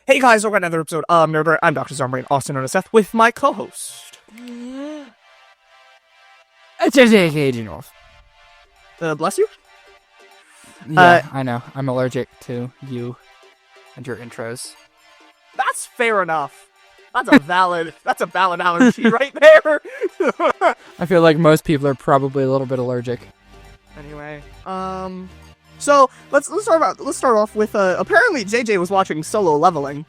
Hey guys, welcome to another episode of Nerd Rant. I'm Dr. Zombrain, also known as Seth, with my co-host. It's just Agent North. Bless you? Yeah, I know. I'm allergic to you and your intros. That's fair enough. That's a valid allergy right there. I feel like most people are probably a little bit allergic. Anyway, so let's start off with apparently JJ was watching Solo Leveling.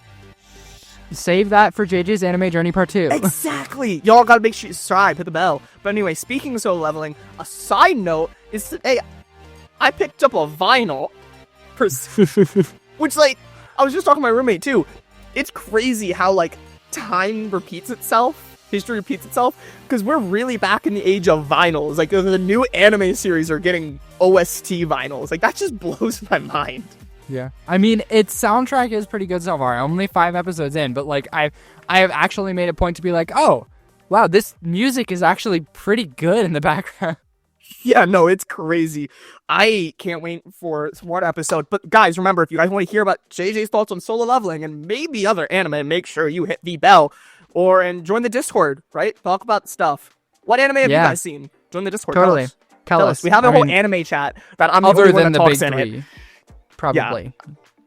Save that for JJ's Anime Journey Part 2. Exactly. Y'all gotta make sure you subscribe, hit the bell. But anyway, speaking of Solo Leveling, a side note is today I picked up a vinyl, which like I was just talking to my roommate too. It's crazy how like time repeats itself. History repeats itself, because we're really back in the age of vinyls. Like, the new anime series are getting OST vinyls. Like, that just blows my mind. Yeah. I mean, its soundtrack is pretty good so far. I'm only 5 episodes in, but, like, I have actually made a point to be like, oh, wow, this music is actually pretty good in the background. Yeah, no, it's crazy. I can't wait for some more episode. But, guys, remember, if you guys want to hear about JJ's thoughts on Solo Leveling and maybe other anime, make sure you hit the bell. And join the Discord, right? Talk about stuff. What anime have you guys seen? Join the Discord. Totally. Tell us. We have a whole anime chat that I'm the other only one than that the talks big in three. it. Probably.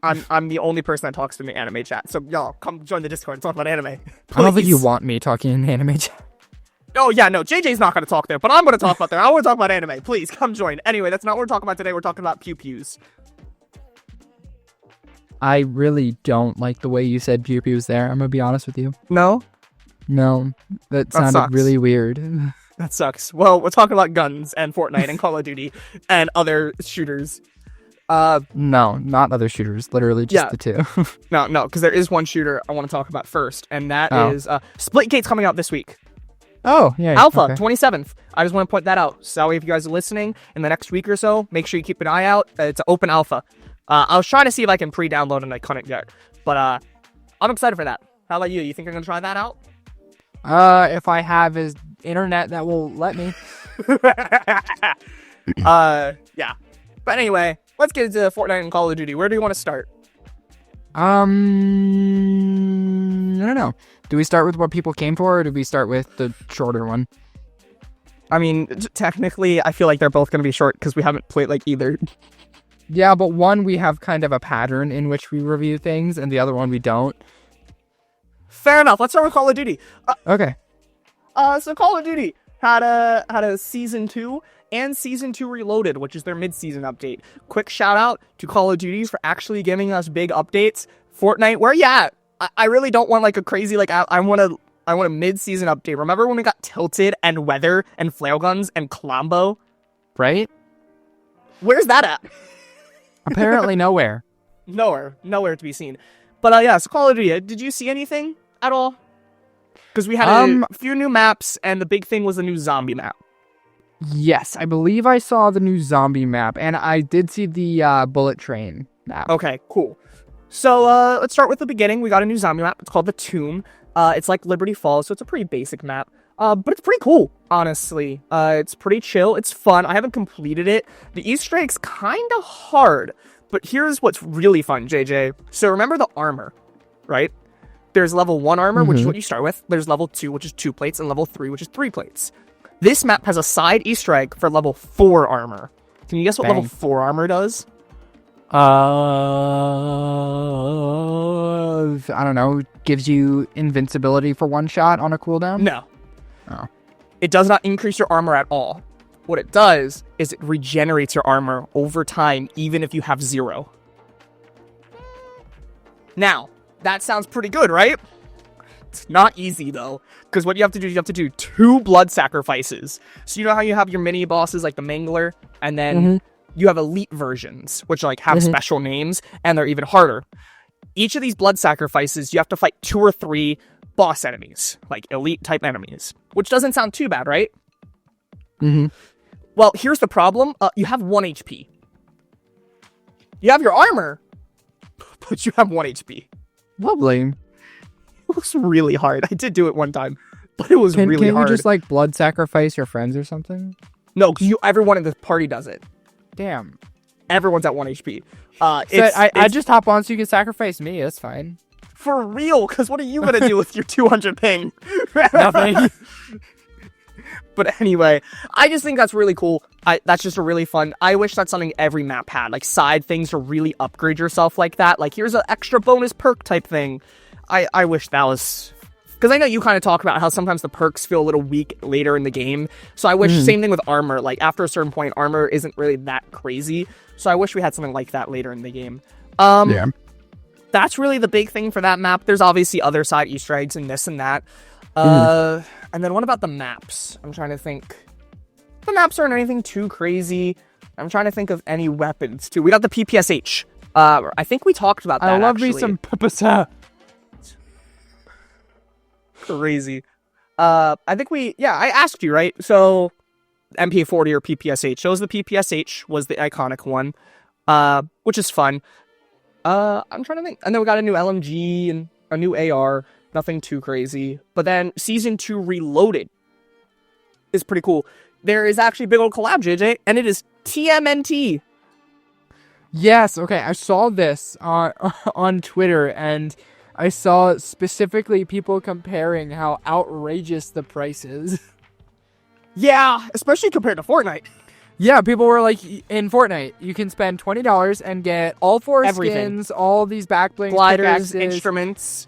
Yeah. I'm the only person that talks in the anime chat. So y'all come join the Discord and talk about anime. Please. I don't think you want me talking in the anime chat. Oh yeah, no, JJ's not gonna talk there, but I'm gonna talk about there. I want to talk about anime. Please come join. Anyway, that's not what we're talking about today. We're talking about pew-pews. I really don't like the way you said pew-pews there. I'm gonna be honest with you. No? No, that sounded sucks. really weird. That sucks. Well, we're talking about guns and Fortnite and Call of Duty and other shooters. No, not other shooters. Literally just the two. No, because there is one shooter I want to talk about first, and that is Splitgate's coming out this week. Oh, yeah. Alpha, okay. 27th. I just want to point that out. So if you guys are listening in the next week or so, make sure you keep an eye out. It's an open alpha. I was trying to see if I can pre-download and I couldn't yet. But I'm excited for that. How about you? You think you're going to try that out? If I have his internet that will let me. Yeah. But anyway, let's get into Fortnite and Call of Duty. Where do you want to start? I don't know. Do we start with what people came for, or do we start with the shorter one? I mean, technically, I feel like they're both going to be short because we haven't played like either. Yeah, but one we have kind of a pattern in which we review things, and the other one we don't. Fair enough. Let's start with Call of Duty. Okay. So Call of Duty had a Season 2 and Season 2 Reloaded, which is their mid-season update. Quick shout out to Call of Duty for actually giving us big updates. Fortnite, where you at? I really don't want like a crazy, like, I want a mid-season update. Remember when we got Tilted and Weather and Flail Guns and Colombo? Right? Where's that at? Apparently nowhere. Nowhere to be seen. But yeah, so Call of Duty, did you see anything at all? Because we had a few new maps, and the big thing was the new zombie map. Yes, I believe I saw the new zombie map, and I did see the bullet train map. Okay, cool. So let's start with the beginning. We got a new zombie map. It's called the Tomb. It's like Liberty Falls, so it's a pretty basic map. But it's pretty cool, honestly. It's pretty chill. It's fun. I haven't completed it. The Easter egg's kind of hard, but here's what's really fun, JJ. So remember the armor, right? There's level 1 armor, which is what you start with. There's level 2, which is 2 plates, and level 3, which is 3 plates. This map has a side Easter egg for level 4 armor. Can you guess what level 4 armor does? I don't know. Gives you invincibility for 1 shot on a cooldown? No. Oh. It does not increase your armor at all. What it does is it regenerates your armor over time, even if you have 0. Now, that sounds pretty good, right? It's not easy, though, because what you have to do is you have to do 2 blood sacrifices. So you know how you have your mini bosses like the Mangler, and then you have elite versions, which like have special names, and they're even harder. Each of these blood sacrifices, you have to fight 2 or 3 boss enemies, like elite type enemies, which doesn't sound too bad, right? Well, here's the problem. You have 1 HP. You have your armor, but you have 1 HP. Lovely. It was really hard. I did do it one time, but it was really hard. Can't you just like blood sacrifice your friends or something? No, because everyone in the party does it. Damn. Everyone's at 1 HP. I just hop on so you can sacrifice me. That's fine. For real, because what are you gonna do with your 200 ping? Nothing. But anyway, I just think that's really cool. That's just a really fun. I wish that's something every map had, like side things to really upgrade yourself like that. Like here's an extra bonus perk type thing. I wish that was, because I know you kind of talk about how sometimes the perks feel a little weak later in the game. So I wish same thing with armor. Like after a certain point, armor isn't really that crazy. So I wish we had something like that later in the game. Yeah. That's really the big thing for that map. There's obviously other side Easter eggs and this and that. And then what about the maps? I'm trying to think. The maps aren't anything too crazy. I'm trying to think of any weapons too. We got the PPSH. I think we talked about that. I love actually. me some PPSH. Crazy. I think I asked you, right? So MP40 or PPSH. So the PPSH was the iconic one, which is fun. I'm trying to think. And then we got a new LMG and a new AR. Nothing too crazy. But then Season 2 Reloaded is pretty cool. There is actually a big old collab, JJ, and it is TMNT. Yes, okay, I saw this on Twitter, and I saw specifically people comparing how outrageous the price is. Yeah, especially compared to Fortnite. Yeah, people were like, in Fortnite, you can spend $20 and get all 4 skins, all these back blings, gliders, pickaxes, instruments.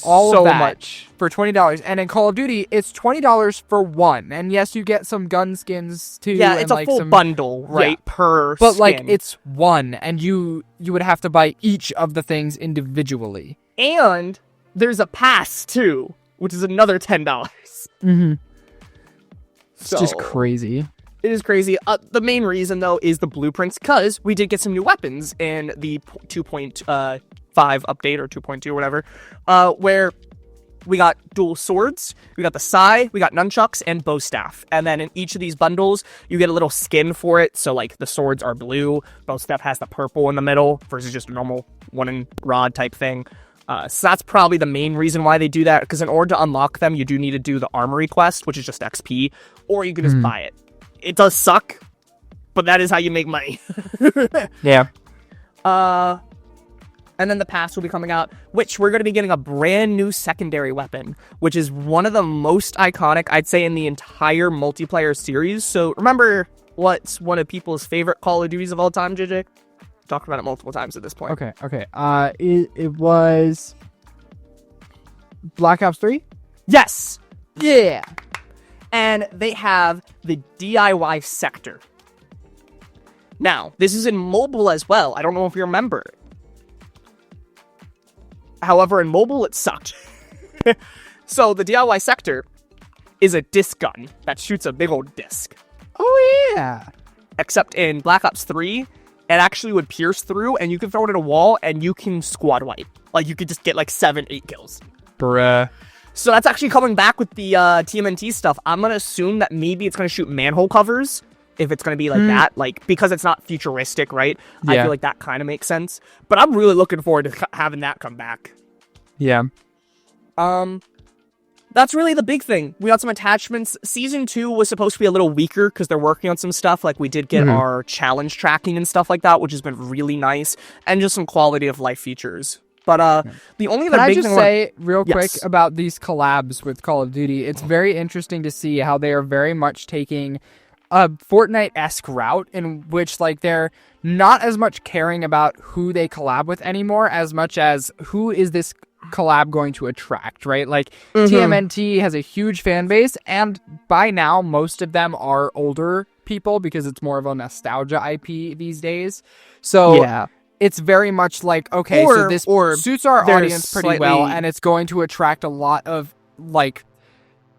All so of that much for $20. And in Call of Duty, it's $20 for one. And yes, you get some gun skins too. Yeah, and it's a full bundle, right? Yeah. Per But skin. like, it's one, and you would have to buy each of the things individually. And there's a pass too, which is another $10. Mm-hmm. It's So, just crazy. It is crazy. The main reason though is the blueprints, because we did get some new weapons in the 2.5 update or 2.2 or whatever, where we got dual swords, we got the sai, we got nunchucks, and bow staff. And then in each of these bundles, you get a little skin for it. So like the swords are blue, bow staff has the purple in the middle versus just a normal one rod type thing. So that's probably the main reason why they do that, because in order to unlock them, you do need to do the armory quest, which is just XP, or you can just buy it. It does suck, but that is how you make money. Yeah. And then the pass will be coming out, which we're going to be getting a brand new secondary weapon, which is one of the most iconic, I'd say, in the entire multiplayer series. So remember what's one of people's favorite Call of Duties of all time, JJ? Talked about it multiple times at this point. Okay. It was Black Ops 3? Yes! Yeah. And they have the DIY sector. Now, this is in mobile as well. I don't know if you remember. However, in mobile, it sucked. So the DIY sector is a disc gun that shoots a big old disc. Oh, yeah. Except in Black Ops 3, it actually would pierce through, and you can throw it at a wall, and you can squad wipe. Like, you could just get, 7-8 kills. Bruh. So that's actually coming back with the TMNT stuff. I'm going to assume that maybe it's going to shoot manhole covers, if it's going to be like that, because it's not futuristic, right? Yeah. I feel like that kind of makes sense. But I'm really looking forward to having that come back. Yeah. That's really the big thing. We got some attachments. Season 2 was supposed to be a little weaker because they're working on some stuff. Like, we did get our challenge tracking and stuff like that, which has been really nice. And just some quality of life features. But the only other Can I big just thing say real quick Yes. about these collabs with Call of Duty? It's very interesting to see how they are very much taking a Fortnite-esque route in which, they're not as much caring about who they collab with anymore as much as who is this collab going to attract, right? TMNT has a huge fan base, and by now, most of them are older people because it's more of a nostalgia IP these days. So Yeah. it's very much okay, so this suits our audience pretty well, and it's going to attract a lot of,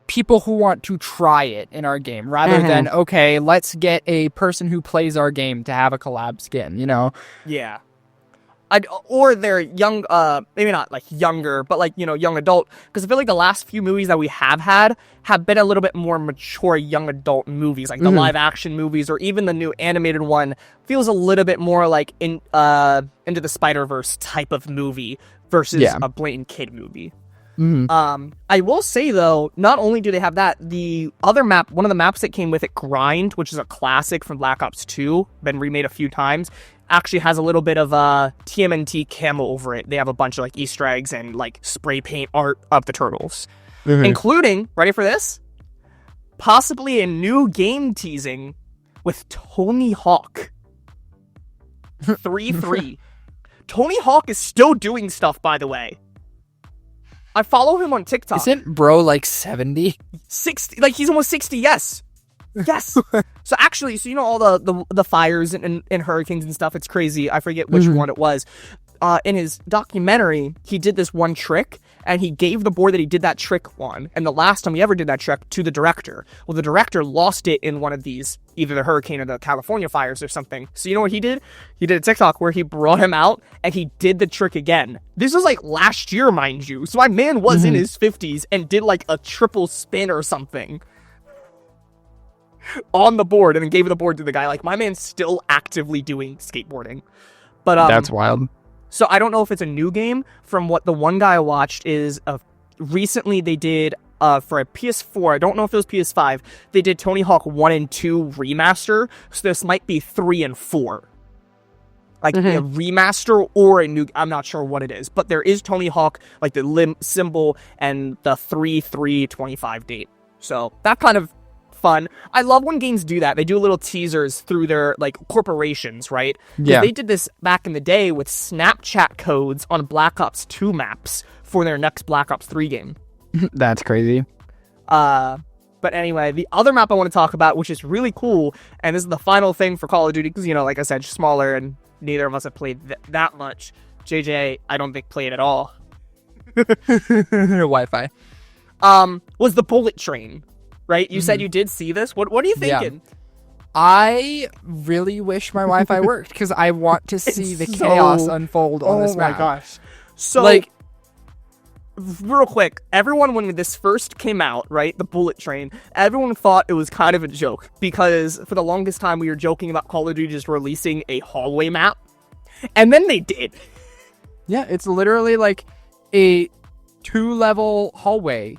people who want to try it in our game, rather than, okay, let's get a person who plays our game to have a collab skin, Yeah. Or they're young, maybe not younger, but young adult. Because I feel like the last few movies that we have had have been a little bit more mature young adult movies. Like the live action movies, or even the new animated one feels a little bit more Into the Spider-Verse type of movie versus a blatant kid movie. I will say though, not only do they have that, the other map, one of the maps that came with it, Grind, which is a classic from Black Ops 2, been remade a few times. actually has a little bit of TMNT camo over it. They have a bunch of like Easter eggs and like spray paint art of the turtles, including, ready for this? Possibly a new game teasing with Tony Hawk. 3-3. Tony Hawk is still doing stuff, by the way. I follow him on TikTok. Isn't bro like 70? 60, like he's almost 60, yes. Yes. So actually, so you know all the fires and hurricanes and stuff, it's crazy. I forget which one it was. In his documentary, he did this one trick, and he gave the board that he did that trick on, and the last time he ever did that trick, to the director. Well, the director lost it in one of these, either the hurricane or the California fires or something. So you know what he did? He did a TikTok where he brought him out, and he did the trick again. This was like last year, mind you. So my man was in his 50s and did like a triple spin or something on the board, and then gave the board to the guy. Like, my man's still actively doing skateboarding. But That's wild. So I don't know if it's a new game. From what the one guy I watched is recently they did for a PS4. I don't know if it was PS5. They did Tony Hawk 1 and 2 remaster. So this might be 3 and 4. Like a remaster or a new. I'm not sure what it is, but there is Tony Hawk, like the symbol and the 3/3/25 date. So that kind of fun. I love when games do that. They do little teasers through their like corporations, right? Yeah. They did this back in the day with Snapchat codes on Black Ops 2 maps for their next Black Ops 3 game. That's crazy. But anyway, the other map I want to talk about, which is really cool, and this is the final thing for Call of Duty, because, you know, like I said, smaller, and neither of us have played that much. JJ, I don't think played at all. Wi-Fi. Was the bullet train. Right? You said you did see this? What are you thinking? Yeah. I really wish my Wi-Fi worked, because I want to see the chaos unfold on this map. Oh my gosh. So, like, real quick, everyone, when this first came out, right, the bullet train, everyone thought it was kind of a joke, because for the longest time we were joking about Call of Duty just releasing a hallway map, and then they did. Yeah, it's literally like a 2-level hallway.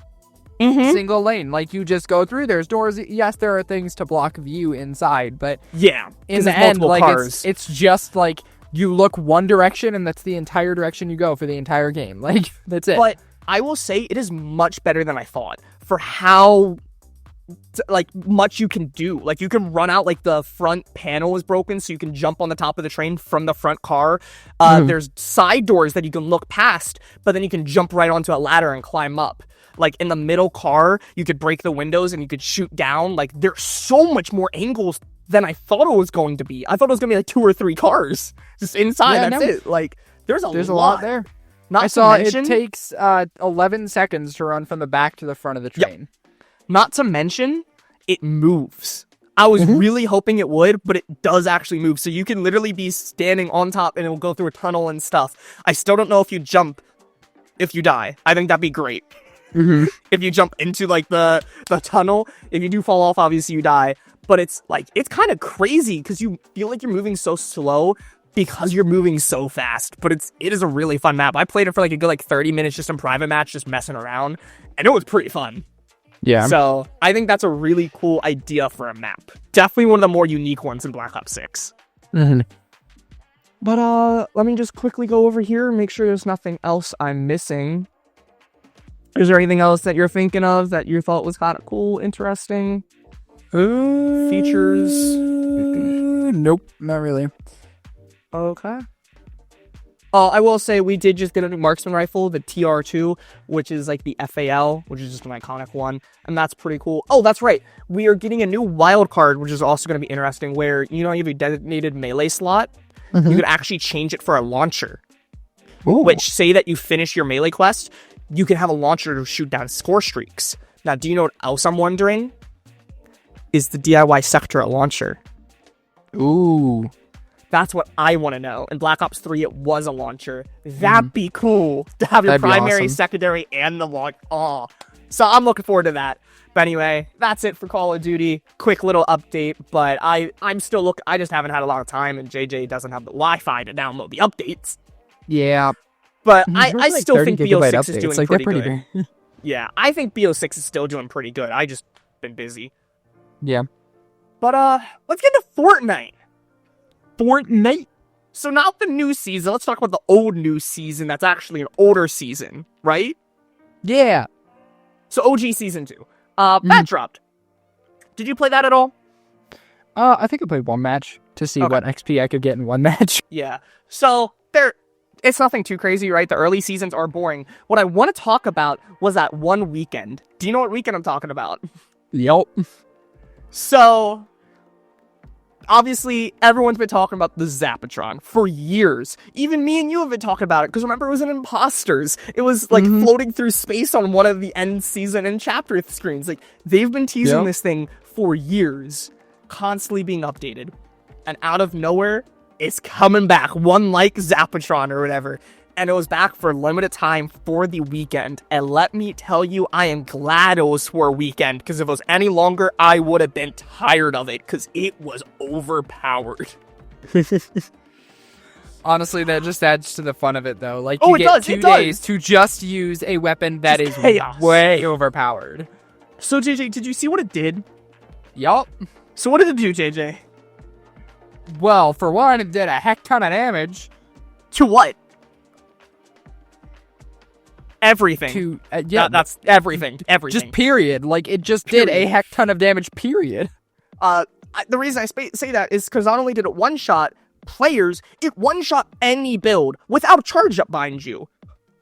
Single lane, like you just go through. There's doors. Yes, there are things to block view inside, but yeah, in the end, like it's just like you look one direction and that's the entire direction you go for the entire game. Like, that's it. But I will say it is much better than I thought for how like much you can do. Like, you can run out, like the front panel is broken, so you can jump on the top of the train from the front car. There's side doors that you can look past, but then you can jump right onto a ladder and climb up. Like, in the middle car, you could break the windows and you could shoot down. Like, there's so much more angles than I thought it was going to be. I thought it was going to be like 2 or 3 cars just inside. Yeah, that's it. Like, there's a lot there. Not I saw mention, it takes 11 seconds to run from the back to the front of the train. Yep. Not to mention, it moves. I was really hoping it would, but it does actually move. So you can literally be standing on top and it will go through a tunnel and stuff. I still don't know if you jump if you die. I think that'd be great. If you jump into like the tunnel, if you do fall off, obviously you die. But it's like, it's kind of crazy because you feel like you're moving so slow because you're moving so fast. But it is a really fun map. I played it for like a good like 30 minutes just in private match, just messing around, and it was pretty fun. Yeah. So I think that's a really cool idea for a map. Definitely one of the more unique ones in Black Ops 6. But let me just quickly go over here and make sure there's nothing else I'm missing. Is there anything else that you're thinking of that you thought was kind of cool, interesting? Features? Nope, not really. Okay. I will say we did just get a new marksman rifle, the TR2, which is like the FAL, which is just an iconic one, and that's pretty cool. Oh, that's right. We are getting a new wild card, which is also going to be interesting, where, you know, you have a designated melee slot. You could actually change it for a launcher. Ooh. Which, say that you finish your melee quest, you can have a launcher to shoot down score streaks. Now, do you know what else I'm wondering? Is the DIY Sector a launcher? Ooh. That's what I want to know. In Black Ops 3, it was a launcher. That'd be cool to have your primary, secondary, and the launch. Oh, so I'm looking forward to that. But anyway, that's it for Call of Duty. Quick little update, but I'm still looking. I just haven't had a lot of time, and JJ doesn't have the Wi-Fi to download the updates. Yeah. But I still think BO6 is doing like pretty good. Yeah, I think BO6 is still doing pretty good. I just been busy. Yeah. But let's get into Fortnite. Fortnite. So not the new season. Let's talk about the old new season. That's actually an older season, right? Yeah. So OG season 2. That dropped. Did you play that at all? I think I played one match to see what XP I could get in one match. Yeah. So it's nothing too crazy, right? The early seasons are boring. What I want to talk about was that one weekend. Do you know what weekend I'm talking about? Yup. So, obviously, everyone's been talking about the Zapatron for years. Even me and you have been talking about it, because remember, it was in Imposters. It was, like, floating through space on one of the end season and chapter screens. Like, they've been teasing this thing for years, constantly being updated. And out of nowhere, it's coming back, one like Zapatron or whatever. And it was back for a limited time for the weekend. And let me tell you, I am glad it was for a weekend, because if it was any longer, I would have been tired of it, because it was overpowered. Honestly, that just adds to the fun of it, though. Like, Oh, you it get does, 2 it does. days to just use a weapon that Just is chaos. way overpowered. So, JJ, did you see what it did? Yup. So what did it do, JJ? Well, for one, it did a heck ton of damage. To what? Everything. To That's everything. Everything. just period. Like, it just did a Period. heck ton of damage. Period. The reason I say that is because not only did it one-shot players, it one-shot any build without a charge up behind you.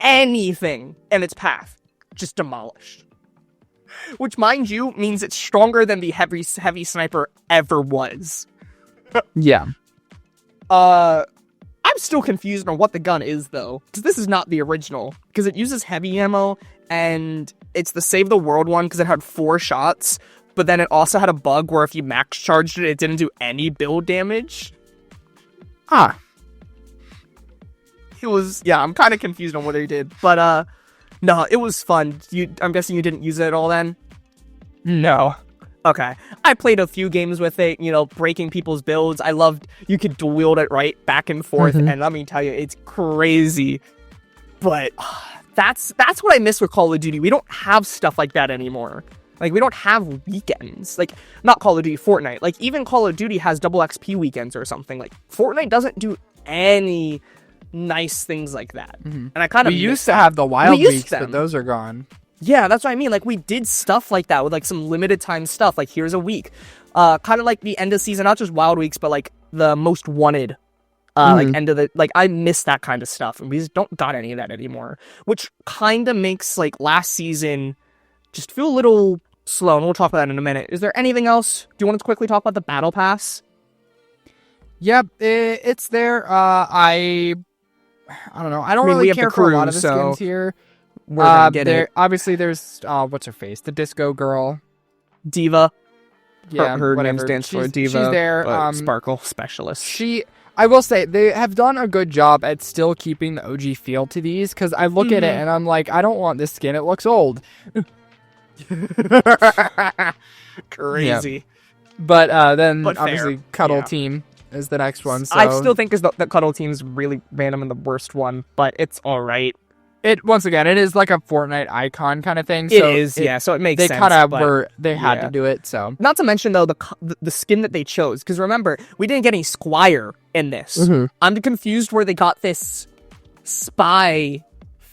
Anything in its path. Just demolished. Which, mind you, means it's stronger than the heavy sniper ever was. Yeah. I'm still confused on what the gun is, though. Because this is not the original. Because it uses heavy ammo, and it's the Save the World one because it had 4 shots. But then it also had a bug where if you max charged it, it didn't do any build damage. Ah. It was, yeah, I'm kind of confused on what they did. But, no, it was fun. I'm guessing you didn't use it at all then? No. Okay. I played a few games with it, breaking people's builds. I loved, you could dual wield it, right? Back and forth. And let me tell you, it's crazy. But that's what I miss with Call of Duty. We don't have stuff like that anymore. Like, we don't have weekends. Like, not Call of Duty, Fortnite. Like, even Call of Duty has double XP weekends or something. Like, Fortnite doesn't do any nice things like that. And I kind of We used to have the wild used weeks, them. but those are gone. Yeah, that's what I mean. Like, we did stuff like that with, like, some limited time stuff. Like, here's a week. Kind of like the end of season, not just wild weeks, but, like, the most wanted. Like, end of the... Like, I miss that kind of stuff. And we just don't got any of that anymore. Which kind of makes, like, last season just feel a little slow. And we'll talk about that in a minute. Is there anything else? Do you want to quickly talk about the Battle Pass? Yep, it's there. I don't know. I don't I mean, we really have the care for a lot crew, of the so skins here. We're gonna get there, it. Obviously, there's what's her face, the disco girl. Diva. Yeah, her whatever. name stands for She's- Diva. She's there. but Sparkle Specialist. I will say they have done a good job at still keeping the OG feel to these. Because I look at it and I'm like, I don't want this skin. It looks old. Crazy. But then But fair. obviously Cuddle Yeah. Team is the next one. So I still think the Cuddle Team's really random and the worst one, but it's alright. once again, it is like a Fortnite icon kind of thing. It So is, yeah, so it makes They sense. kind of but they had yeah. to do it. So Not to mention, though, the skin that they chose, because remember, we didn't get any Squire in this. I'm confused where they got this spy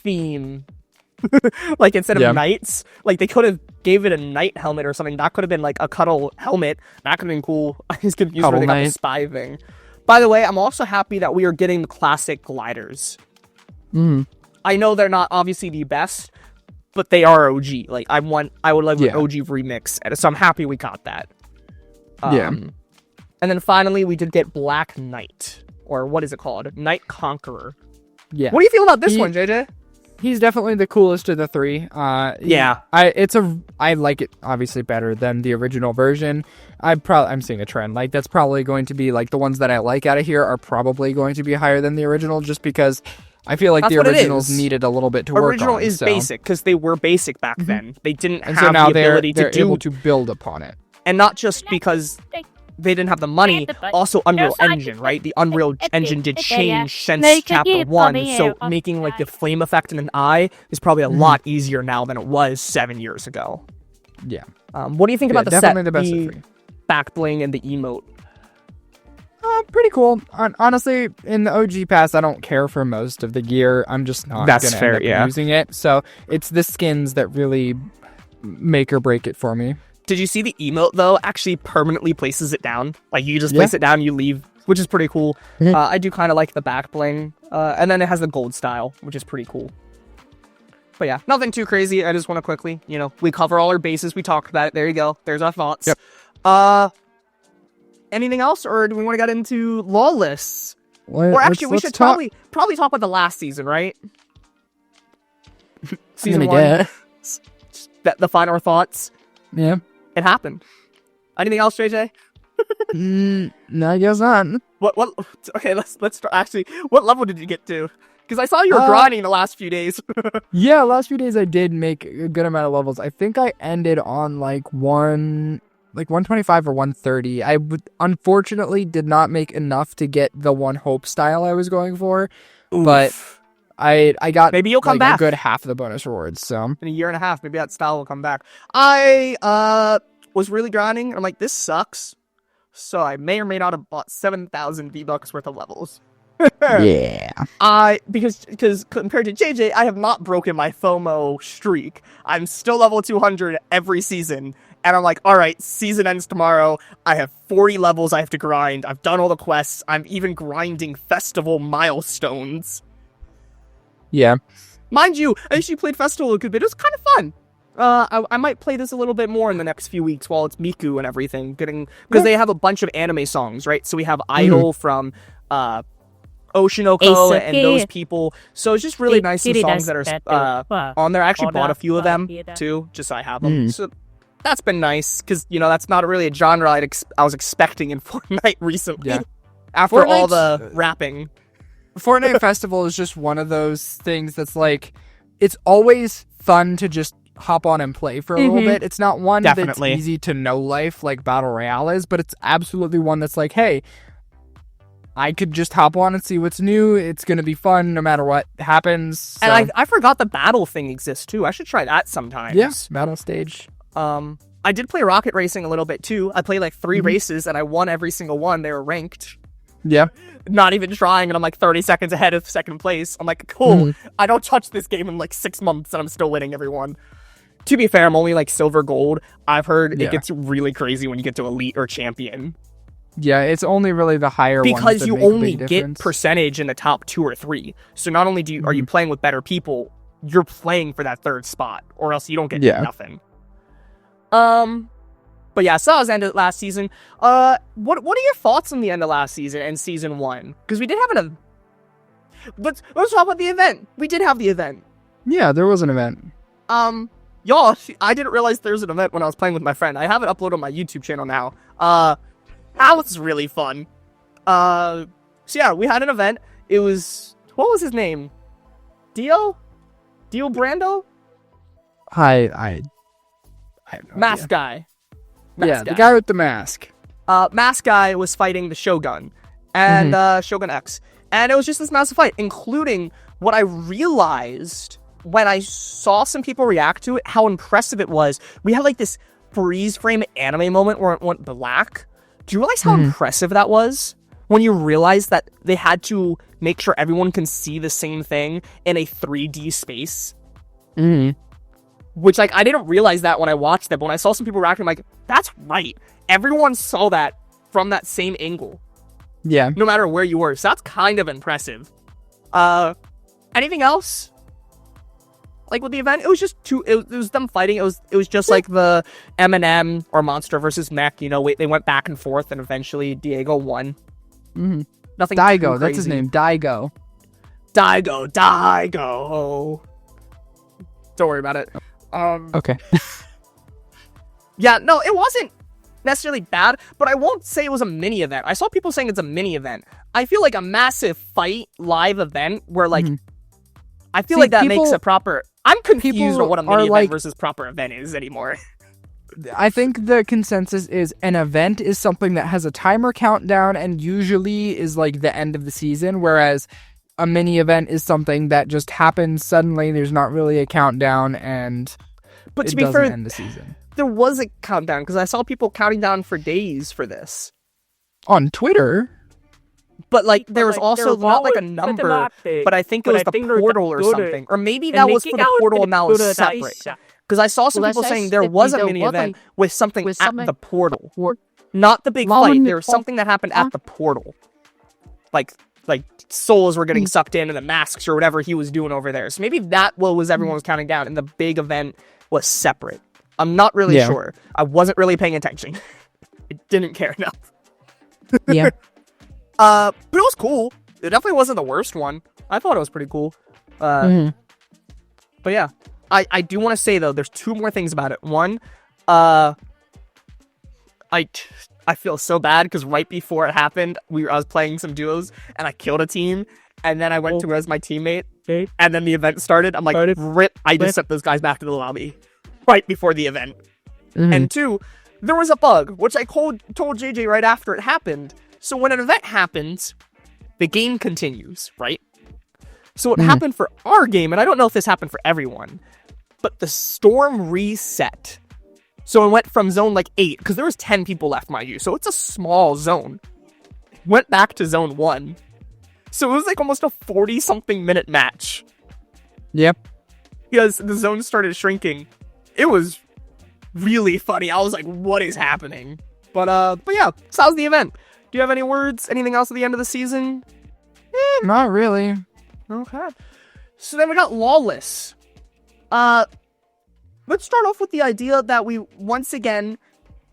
theme. Like, instead of knights, like, they could have gave it a knight helmet or something. That could have been, like, a Cuddle helmet. That could have been cool. I was confused Cuddle where they got the knight. spy thing. By the way, I'm also happy that we are getting the classic gliders. I know they're not obviously the best, but they are OG. Like, I would love an OG remix, and so I'm happy we got that. And then finally, we did get Black Knight, or what is it called? Knight Conqueror. yeah. What do you feel about this one, JJ? He's definitely the coolest of the three. Yeah. I like it obviously better than the original version. I'm seeing a trend. Like, that's probably going to be like the ones that I like out of here are probably going to be higher than the original, just because I feel like That's the what it originals is. needed a little bit to work on. Original is so. basic, because they were basic back then. They didn't And have so now the ability they're to do, able to build upon it. and not just because they didn't have the money, also Unreal Engine, right? The Unreal Engine did change since Chapter 1, so making, like, the flame effect in an eye is probably a lot easier now than it was 7 years ago. Yeah. What do you think about the set, definitely the best of three. back bling and the emote? Pretty cool. Honestly, in the OG pass, I don't care for most of the gear. I'm just not That's gonna fair, end up yeah. using it. So it's the skins that really make or break it for me. Did you see the emote, though, actually permanently places it down? Like, you just place it down, you leave, which is pretty cool. I do kind of like the back bling. And then it has the gold style, which is pretty cool. But yeah, nothing too crazy. I just want to quickly, we cover all our bases. We talked about it. There you go. There's our thoughts. Yep. Anything else, or do we want to get into Lawless? Well, Or actually, we should probably talk about the last season, right? Season 1. The final thoughts. Yeah. It happened. Anything else, JJ? No, I guess not. What? Okay, let's start. Actually, what level did you get to? Because I saw you were grinding the last few days. Yeah, last few days I did make a good amount of levels. I think I ended on like 125 or 130. I unfortunately did not make enough to get the one hope style I was going for, but I got maybe you'll come back. A good half of the bonus rewards. So in a year and a half, maybe that style will come back. I was really grinding. And I'm like, this sucks. So I may or may not have bought 7,000 V-Bucks worth of levels. Yeah. Because compared to JJ, I have not broken my FOMO streak. I'm still level 200 every season. And I'm like, all right, season ends tomorrow. I have 40 levels I have to grind. I've done all the quests. I'm even grinding festival milestones. Yeah. Mind you, I actually played Festival a good bit. It was kind of fun. I might play this a little bit more in the next few weeks while it's Miku and everything. Because they have a bunch of anime songs, right? So we have Idol from Oshinoko and those people. So it's just really nice, some songs that are on there. I actually bought a few of them, too, just so I have them. So that's been nice, because, that's not really a genre I was expecting in Fortnite recently. Yeah. After all the rapping. Fortnite Festival is just one of those things that's like, it's always fun to just hop on and play for a little bit. It's not one that's easy to know life like Battle Royale is, but it's absolutely one that's like, hey, I could just hop on and see what's new. It's going to be fun no matter what happens. So. And I forgot the battle thing exists too. I should try that sometimes. Yeah, battle stage. I did play rocket racing a little bit too. I played like 3 races and I won every single one. They were ranked. Yeah. Not even trying, and I'm like 30 seconds ahead of second place. I'm like, cool. I don't touch this game in like 6 months and I'm still winning everyone. To be fair, I'm only like silver gold. I've heard it gets really crazy when you get to elite or champion. Yeah, it's only really the higher ones because that you make a only big get difference. percentage in the top 2 or 3. So not only are you playing with better people, you're playing for that 3rd spot, or else you don't get nothing. But yeah, so that was the end of last season. What are your thoughts on the end of last season and season 1? Because we did have but let's talk about the event. We did have the event. Yeah, there was an event. Y'all, I didn't realize there was an event when I was playing with my friend. I have it uploaded on my YouTube channel now. That was really fun. So yeah, we had an event. It was, what was his name? Dio Brando? I have no Mask idea. guy. The guy with the mask. Mask guy was fighting the Shogun and Shogun X. And it was just this massive fight, including what I realized when I saw some people react to it, how impressive it was. We had like this freeze frame anime moment where it went black. Do you realize how impressive that was? When you realize that they had to make sure everyone can see the same thing in a 3D space. Which, like, I didn't realize that when I watched that, but when I saw some people reacting, I'm like, that's right. Everyone saw that from that same angle. Yeah. No matter where you were. So that's kind of impressive. Anything else? Like, with the event, it was just it was them fighting. It was just like the M&M or Monster versus Mech. They went back and forth, and eventually Diego won. Nothing Daigo, too that's his crazy. name. Daigo. Daigo. Don't worry about it. Okay. Yeah, no, it wasn't necessarily bad, but I won't say it was a mini event. I saw people saying it's a mini event. I feel like a massive fight live event where, like, I feel like that makes a proper... I'm confused on what a mini event versus proper event is anymore. I think the consensus is an event is something that has a timer countdown and usually is like the end of the season, whereas a mini event is something that just happens suddenly. There's not really a countdown, and but it to be doesn't fair, end the season. There was a countdown because I saw people counting down for days for this On Twitter? But like there was also not like a number, but I think it was the portal or something. Or maybe that was for the portal and that was separate. Because I saw some people saying there was a mini event with something at the portal. Not the big fight. There was something that happened at the portal. Like souls were getting sucked in and the masks or whatever he was doing over there. So maybe that was everyone was counting down and the big event was separate. I'm not really sure. I wasn't really paying attention. I didn't care enough. Yeah. But it was cool. It definitely wasn't the worst one. I thought it was pretty cool. But yeah. I do want to say, though, there's two more things about it. One, I feel so bad because right before it happened, I was playing some duos and I killed a team. And then I went to res my teammate. And then the event started. I'm like, rip. I just sent those guys back to the lobby right before the event. And two, there was a bug, which I told JJ right after it happened. So when an event happens, the game continues, right? So it happened for our game, and I don't know if this happened for everyone, but the storm reset. So it went from zone like 8, because there was 10 people left, mind you, so it's a small zone. Went back to zone 1. So it was like almost a 40-something minute match. Yep. Because the zone started shrinking. It was really funny. I was like, what is happening? But yeah, so that was the event. Do you have any words? Anything else at the end of the season? Not really. Okay. So then we got Lawless. Let's start off with the idea that we, once again,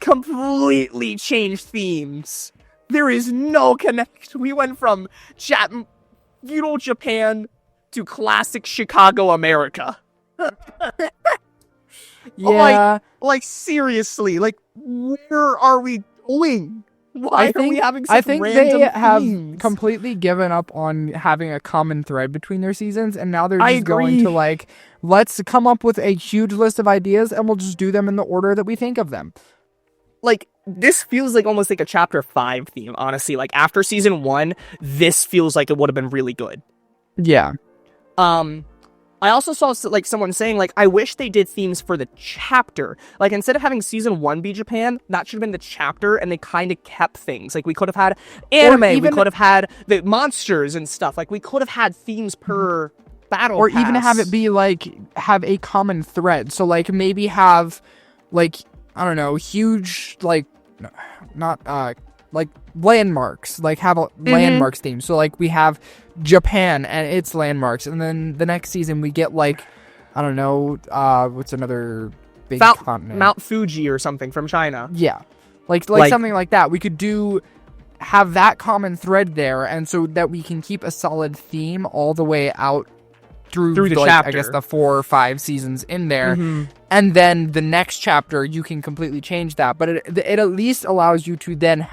completely changed themes. There is no connection. We went from feudal Japan to classic Chicago, America. Yeah. Like seriously, like, where are we going? Why are we having such random they have themes? completely given up on having a common thread between their seasons, and now they're just going to like, let's come up with a huge list of ideas, and we'll just do them in the order that we think of them. Like, this feels like almost like a chapter 5 theme, honestly. Like, after season 1, this feels like it would have been really good. Yeah. I also saw like someone saying like, I wish they did themes for the chapter. Like instead of having season 1 be Japan, that should have been the chapter, and they kind of kept things. Like we could have had anime, we could have had the monsters and stuff. Like we could have had themes per battle or pass. even have it be like have a common thread. So like maybe have like, I don't know, huge like not like landmarks, like have a landmarks theme. So like we have Japan and its landmarks, and then the next season we get like, I don't know, what's another big continent? Mount Fuji or something from China. Yeah, like something like that. We could have that common thread there, and so that we can keep a solid theme all the way out through the like, chapter. I guess the 4 or 5 seasons in there, and then the next chapter you can completely change that. But it at least allows you to then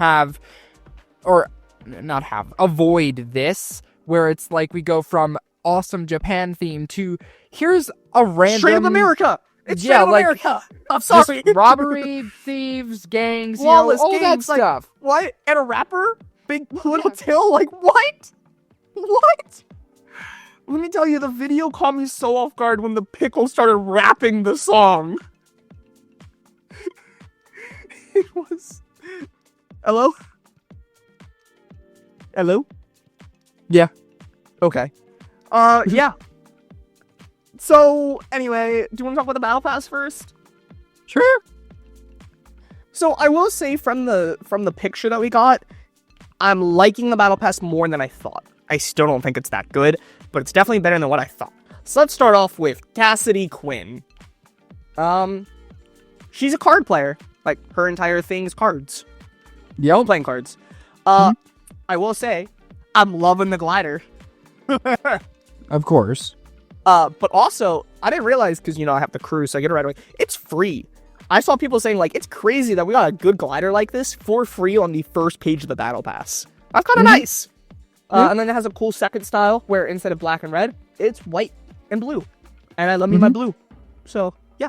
avoid this, where it's like we go from awesome Japan theme to here's a random straight up America. It's straight up America. I'm sorry. Robbery, thieves, gangs, Lawless all gangs, that stuff. Like, what? And a rapper? Big little tail? Like, what? What? Let me tell you, the video caught me so off guard when the pickle started rapping the song. It was... Hello? Hello? Yeah. Okay. Yeah. So, anyway, do you want to talk about the Battle Pass first? Sure. So, I will say from the picture that we got, I'm liking the Battle Pass more than I thought. I still don't think it's that good, but it's definitely better than what I thought. So let's start off with Cassidy Quinn. She's a card player. Like, her entire thing is cards. Yep. Playing cards. I will say, I'm loving the glider. Of course. But also, I didn't realize, because, I have the crew, so I get it right away. It's free. I saw people saying, like, it's crazy that we got a good glider like this for free on the first page of the Battle Pass. That's kind of nice. And then it has a cool second style where instead of black and red, it's white and blue. And I love me my blue. So, yeah.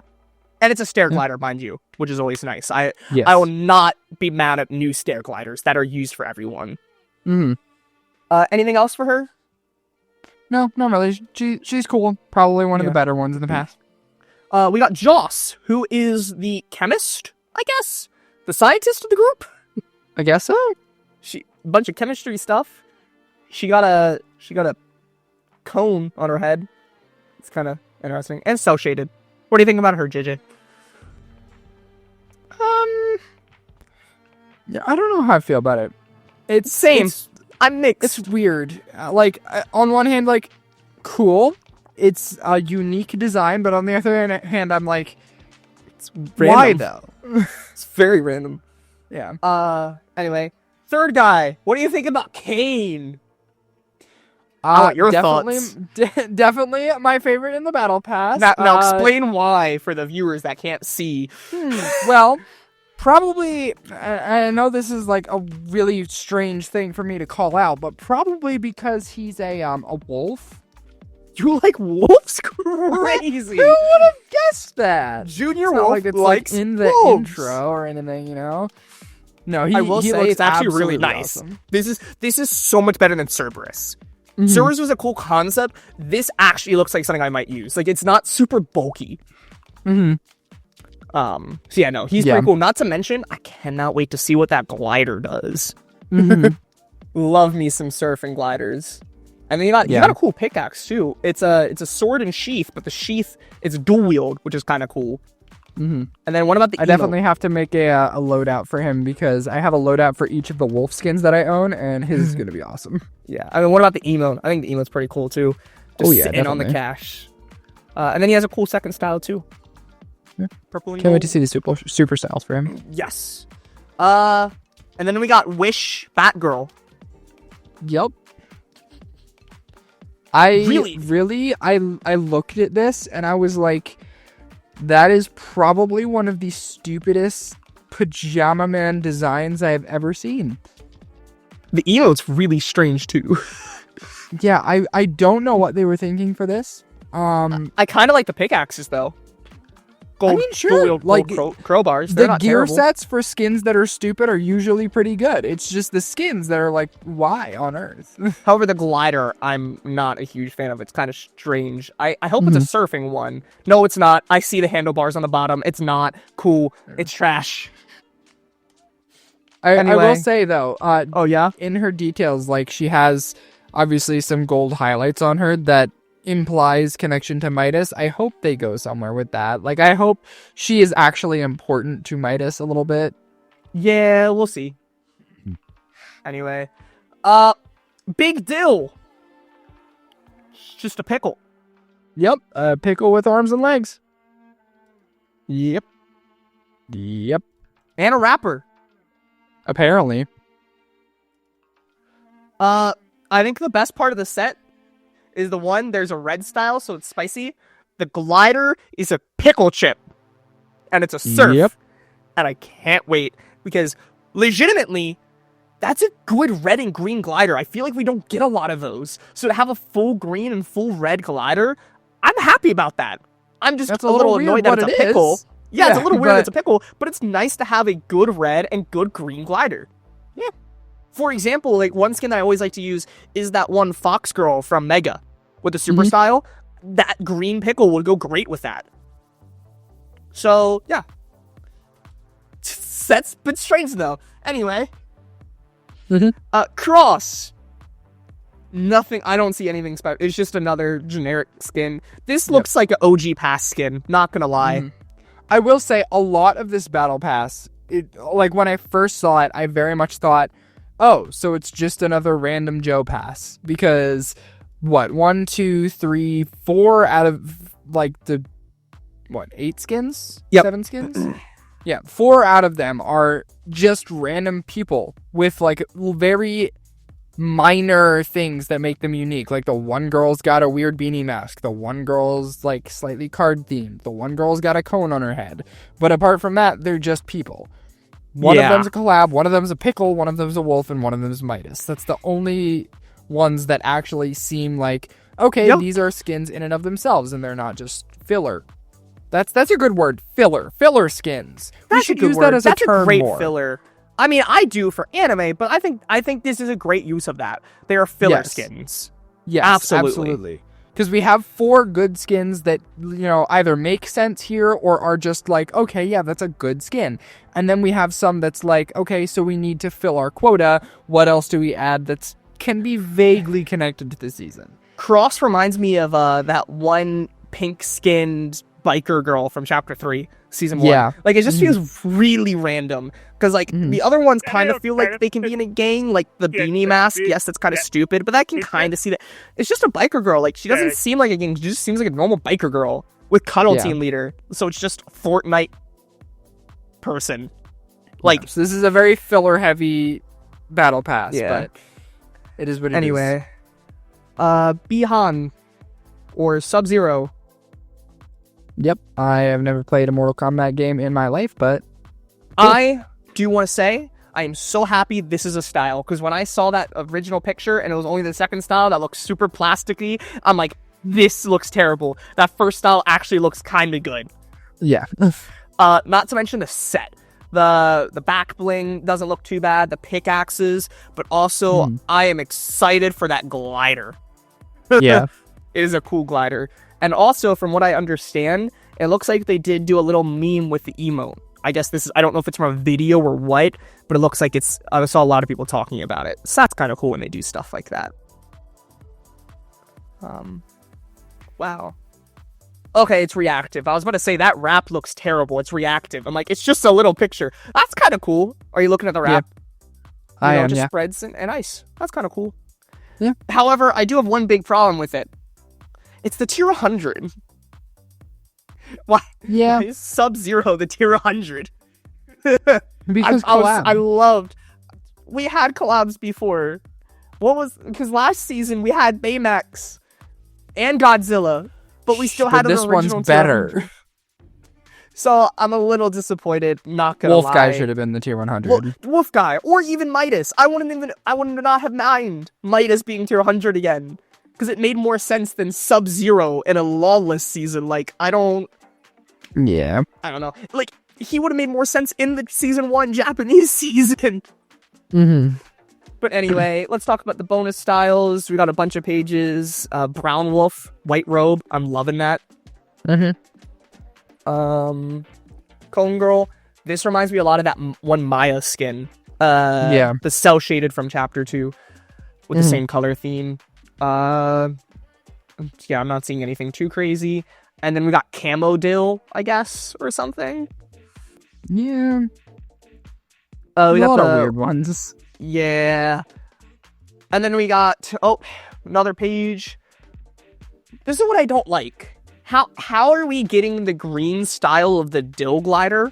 And it's a stair glider, mind you, which is always nice. I will not be mad at new stair gliders that are used for everyone. Anything else for her? No, not really. She's cool. Probably one of the better ones in the past. We got Joss, who is the chemist, I guess? The scientist of the group? I guess so. A bunch of chemistry stuff. she got a cone on her head. It's kind of interesting and cell shaded. What do you think about her, JJ? Yeah, I don't know how I feel about it. It's Same. I'm mixed. It's weird. On one hand, like, cool. It's a unique design, but on the other hand, I'm like, It's random. why though? It's very random. Yeah. Anyway, third guy. What do you think about Kane? I want your definitely, thoughts. Definitely my favorite in the battle pass. Now explain why for the viewers that can't see. Well, probably, I know this is like a really strange thing for me to call out, but probably because he's a wolf. You like wolves? Crazy. Who would have guessed that? Junior It's not Wolf like it's likes like in the wolves. intro or anything, you know? No, he I will he say looks it's actually really absolutely nice. awesome. This is so much better than Cerberus. Cerberus was a cool concept. This actually looks like something I might use. Like, it's not super bulky. Mm-hmm. So yeah, no, he's pretty cool. Not to mention, I cannot wait to see what that glider does. Love me some surfing gliders. And then you got a cool pickaxe too. It's a sword and sheath, but the sheath is dual wield, which is kind of cool. And then what about the I definitely have to make a loadout for him because I have a loadout for each of the wolf skins that I own, and his is going to be awesome. Yeah, I mean, what about the emote? I think the emote's pretty cool too. Just sitting on the definitely. cache. And then he has a cool second style too. Yeah. Purple and Can't wait gold. to see the super styles for him. Yes. And then we got Wish Batgirl. Yep. I Really? I looked at this and I was like, that is probably one of the stupidest Pajama Man designs I have ever seen. The emote's really strange too. Yeah, I don't know what they were thinking for this. I kind of like the pickaxes though. Gold, I mean, sure, gold like, crowbars. They're The not gear terrible. sets for skins that are stupid are usually pretty good. It's just the skins that are like, why on earth? However, the glider, I'm not a huge fan of. It's kind of strange. I hope it's a surfing one. No, it's not. I see the handlebars on the bottom. It's not cool. It's trash. I Anyway. will say though, Oh yeah. in her details, like she has obviously some gold highlights on her that implies connection to Midas. I hope they go somewhere with that. Like, I hope she is actually important to Midas a little bit. Yeah, we'll see. Anyway, Big Dill. It's just a pickle. Yep, a pickle with arms and legs. Yep. Yep, And a rapper. apparently. I think the best part of the set is the one, there's a red style, so it's spicy. The glider is a pickle chip. And it's a surf. Yep. And I can't wait. Because, legitimately, that's a good red and green glider. I feel like we don't get a lot of those. So to have a full green and full red glider, I'm happy about that. I'm just That's a little weird annoyed that what it's a it pickle. is. Yeah, it's a little weird but- that it's a pickle, but it's nice to have a good red and good green glider. Yeah. For example, like one skin that I always like to use is that one Fox Girl from Mega with the super style. That green pickle would go great with that. So, yeah. That's a bit strange though. Anyway. Cross. Nothing, I don't see anything special. It's just another generic skin. This looks like an OG pass skin, not gonna lie. I will say a lot of this battle pass, like when I first saw it, I very much thought, oh, so it's just another random Joe pass. Because, 1, 2, 3, 4 out of, like, 8 skins? Yep. 7 skins? Yeah, 4 out of them are just random people with, like, very minor things that make them unique. Like, the one girl's got a weird beanie mask. The one girl's, like, slightly card themed. The one girl's got a cone on her head. But apart from that, they're just people. One of them's a collab, one of them's a pickle, one of them's a wolf, and one of them's Midas. That's the only ones that actually seem like, okay, these are skins in and of themselves, and they're not just filler. That's a good word, filler. Filler skins. We should use that as a term great more. filler. I mean, I do for anime, but I think this is a great use of that. They are filler Yes. skins. Yes, Absolutely. absolutely. Because we have 4 good skins that, either make sense here or are just like, okay, yeah, that's a good skin. And then we have some that's like, okay, so we need to fill our quota. What else do we add that's can be vaguely connected to the season. Cross reminds me of that one pink-skinned biker girl from Chapter 3, Season 1. Yeah. Like, it just feels really random. Because, like, the other ones kind of feel like they can be in a gang. Like, the beanie mask, yes, that's kind of stupid, but I can kind of see that. It's just a biker girl. Like, she doesn't seem like a gang. She just seems like a normal biker girl with Cuddle Team Leader. So it's just Fortnite person. Like, so this is a very filler-heavy battle pass, but it is what it is. Anyway, Bihan or Sub-Zero. Yep, I have never played a Mortal Kombat game in my life, but I do want to say I am so happy this is a style, because when I saw that original picture and it was only the second style that looks super plasticky, I'm like, this looks terrible. That first style actually looks kind of good. Yeah. Not to mention the set. The back bling doesn't look too bad, the pickaxes, but also I am excited for that glider. Yeah. It is a cool glider. And also, from what I understand, it looks like they did do a little meme with the emote. I guess I don't know if it's from a video or what, but it looks like I saw a lot of people talking about it. So that's kind of cool when they do stuff like that. Wow. Okay, it's reactive. I was about to say, that wrap looks terrible. It's reactive. I'm like, it's just a little picture. That's kind of cool. Are you looking at the wrap? I am, just spreads and ice. That's kind of cool. Yeah. However, I do have one big problem with it. It's the tier 100. Why? Yeah. Why is Sub-Zero the tier 100? Because I loved... We had collabs before. Because last season we had Baymax and Godzilla, but we still had an this original one's tier better. 100. So I'm a little disappointed, not gonna lie. Wolf Guy should have been the tier 100. Wolf Guy, or even Midas. I wouldn't not have mind Midas being tier 100 again. Because it made more sense than Sub-Zero in a Lawless season. Like, I don't know. Like, he would have made more sense in the Season 1 Japanese season. But anyway, let's talk about the bonus styles. We got a bunch of pages. Brown Wolf, White Robe. I'm loving that. Cone Girl. This reminds me a lot of that one Maya skin. The cell shaded from Chapter 2 with the same color theme. I'm not seeing anything too crazy. And then we got Camo Dill, I guess, or something. Yeah. We got a lot of weird ones. Yeah. And then we got another page. This is what I don't like. How are we getting the green style of the Dill glider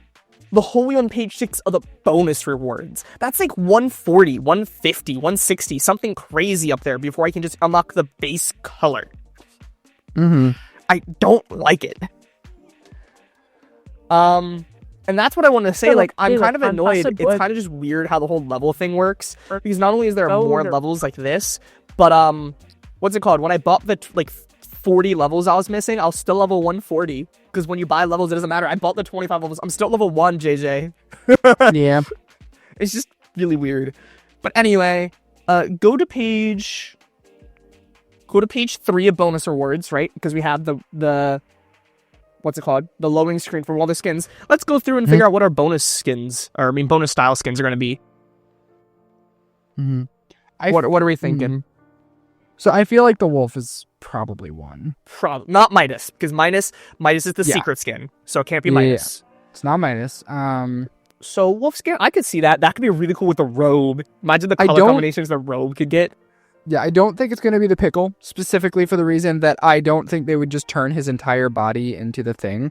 the wholly on page 6 of the bonus rewards? That's like 140, 150, 160, something crazy up there before I can just unlock the base color. I don't like it. And that's what I want to say. Like, I'm kind of annoyed. It's kind of just weird how the whole level thing works. Because not only is there more levels like this, but what's it called? When I bought the 40 levels I was missing, I'll still level 140. Because when you buy levels, it doesn't matter. I bought the 25 levels. I'm still level 1, JJ. Yeah. It's just really weird. But anyway, go to page 3 of bonus rewards, right? Because we have the what's it called? The loading screen for all the skins. Let's go through and figure out what our bonus skins, bonus style skins are going to be. What are we thinking? So I feel like the wolf is probably one. Not Midas, because Midas is the secret skin, so it can't be Midas. Yeah. It's not Midas. So wolf skin, I could see that. That could be really cool with the robe. Imagine the color combinations the robe could get. Yeah, I don't think it's going to be the pickle, specifically for the reason that I don't think they would just turn his entire body into the thing.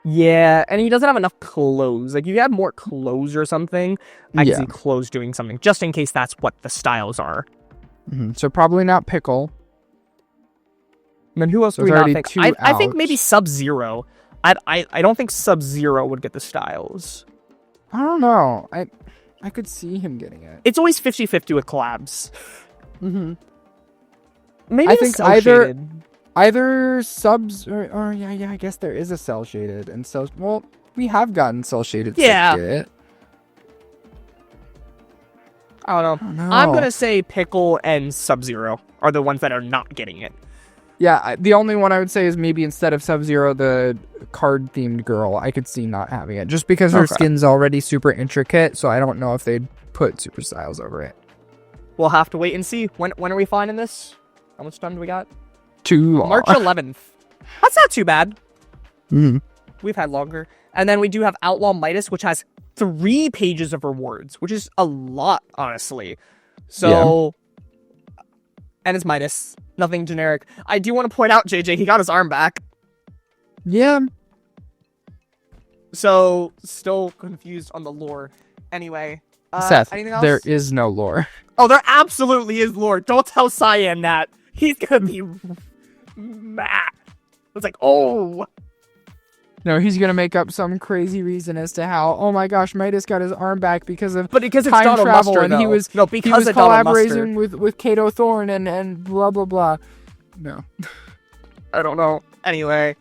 Yeah, and he doesn't have enough clothes. Like, if you had more clothes or something, I could see clothes doing something, just in case that's what the styles are. So probably not pickle. And then who else do we not think? I think maybe Sub-Zero. I don't think Sub-Zero would get the styles. I don't know. I could see him getting it. It's always 50-50 with collabs. Maybe I think either subs or I guess there is a cell shaded and we have gotten cell shaded. Yeah. I don't know. I'm gonna say Pickle and Sub-Zero are the ones that are not getting it. Yeah, the only one I would say is maybe instead of Sub-Zero, the card-themed girl. I could see not having it. Just because her skin's already super intricate, so I don't know if they'd put super styles over it. we'll have to wait and see. When are we finding this? How much time do we got? Too long. March 11th. That's not too bad. Mm-hmm. We've had longer. And then we do have Outlaw Midas, which has 3 pages of rewards, which is a lot, honestly. So, and it's Midas. Nothing generic. I do want to point out, JJ, he got his arm back. Yeah. So, still confused on the lore. Anyway. Seth, anything else? there is no lore. Oh, there absolutely is lore. Don't tell Cyan that. He's gonna be mad. It's like, oh. No, he's gonna make up some crazy reason as to how, oh my gosh, Midas got his arm back because of because it's time Donald travel, Muster, and though. he was because of Donald collaborating with Kato Thorne and blah blah blah. No, I don't know. Anyway,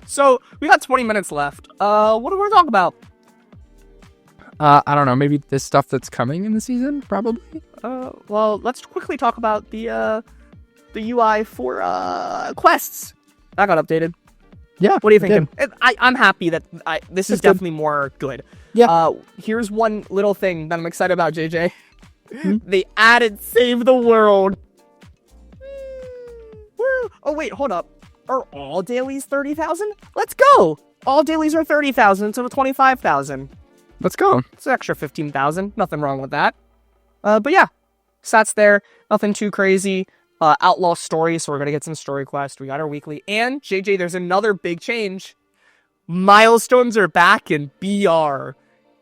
so we got 20 minutes left. What do we want to talk about? I don't know. Maybe this stuff that's coming in the season, probably. Well, let's quickly talk about the UI for quests. That got updated. Yeah. What are you thinking? I'm happy that this is definitely more good. Yeah. Here's one little thing that I'm excited about, JJ. They added Save the World. Woo. Oh, wait, hold up. Are all dailies 30,000? Let's go. All dailies are 30,000 instead of 25,000. Let's go. It's an extra 15,000. Nothing wrong with that. But yeah, stats there. Nothing too crazy. Outlaw story, so we're gonna get some story quests. We got our weekly. And, JJ, there's another big change. Milestones are back in BR.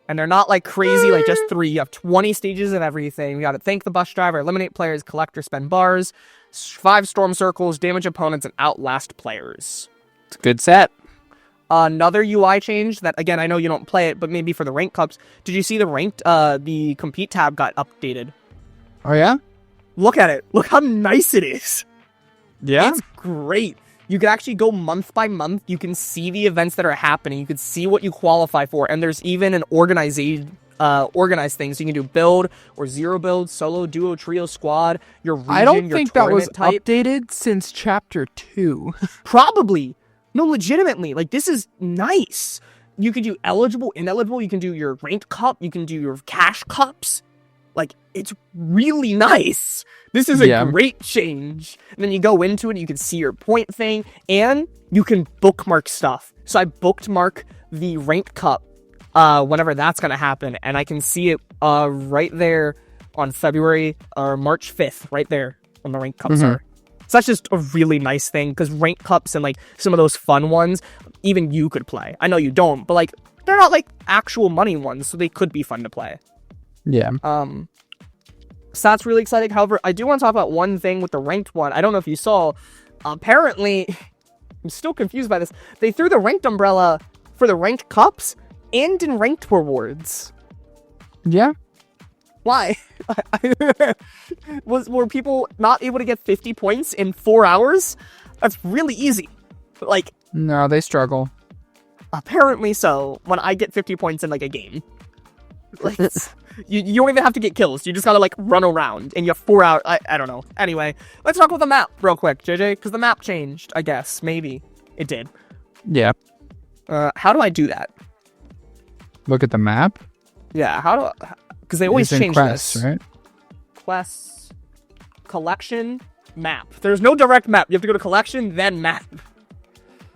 And they're not like crazy, like just 3. You have 20 stages and everything. We gotta thank the bus driver, eliminate players, collect or spend bars, 5 storm circles, damage opponents, and outlast players. It's a good set. Another UI change that, again, I know you don't play it, but maybe for the rank cups. Did you see the compete tab got updated? Oh, yeah? Look at it. Look how nice it is. Yeah? It's great. You can actually go month by month. You can see the events that are happening. You can see what you qualify for. And there's even an organized thing. So you can do build or 0 build, solo, duo, trio, squad, your region, I don't your think that was type. updated since chapter 2. Probably. No, legitimately. Like, this is nice. You can do eligible, ineligible. You can do your ranked cup. You can do your cash cups. Like, it's really nice. This is a great change. And then you go into it, you can see your point thing, and you can bookmark stuff. So I bookmark the ranked cup whenever that's going to happen, and I can see it right there on February or March 5th, right there when the ranked cups are. So that's just a really nice thing, because ranked cups and like some of those fun ones, even you could play. I know you don't, but like they're not like actual money ones, so they could be fun to play. Yeah. So that's really exciting. However, I do want to talk about one thing with the ranked one. I don't know if you saw. Apparently, I'm still confused by this. They threw the ranked umbrella for the ranked cups and in ranked rewards. Yeah. Why? Were people not able to get 50 points in 4 hours? That's really easy. Like, no, they struggle. Apparently so. When I get 50 points in like a game, like you don't even have to get kills. You just gotta like run around, and you have 4 hours. I don't know. Anyway, let's talk about the map real quick, JJ, because the map changed. I guess maybe it did. Yeah. How do I do that? Look at the map. Yeah. How do? Because they always change quests, this. Right? Quests, collection, map. There's no direct map. You have to go to collection, then map.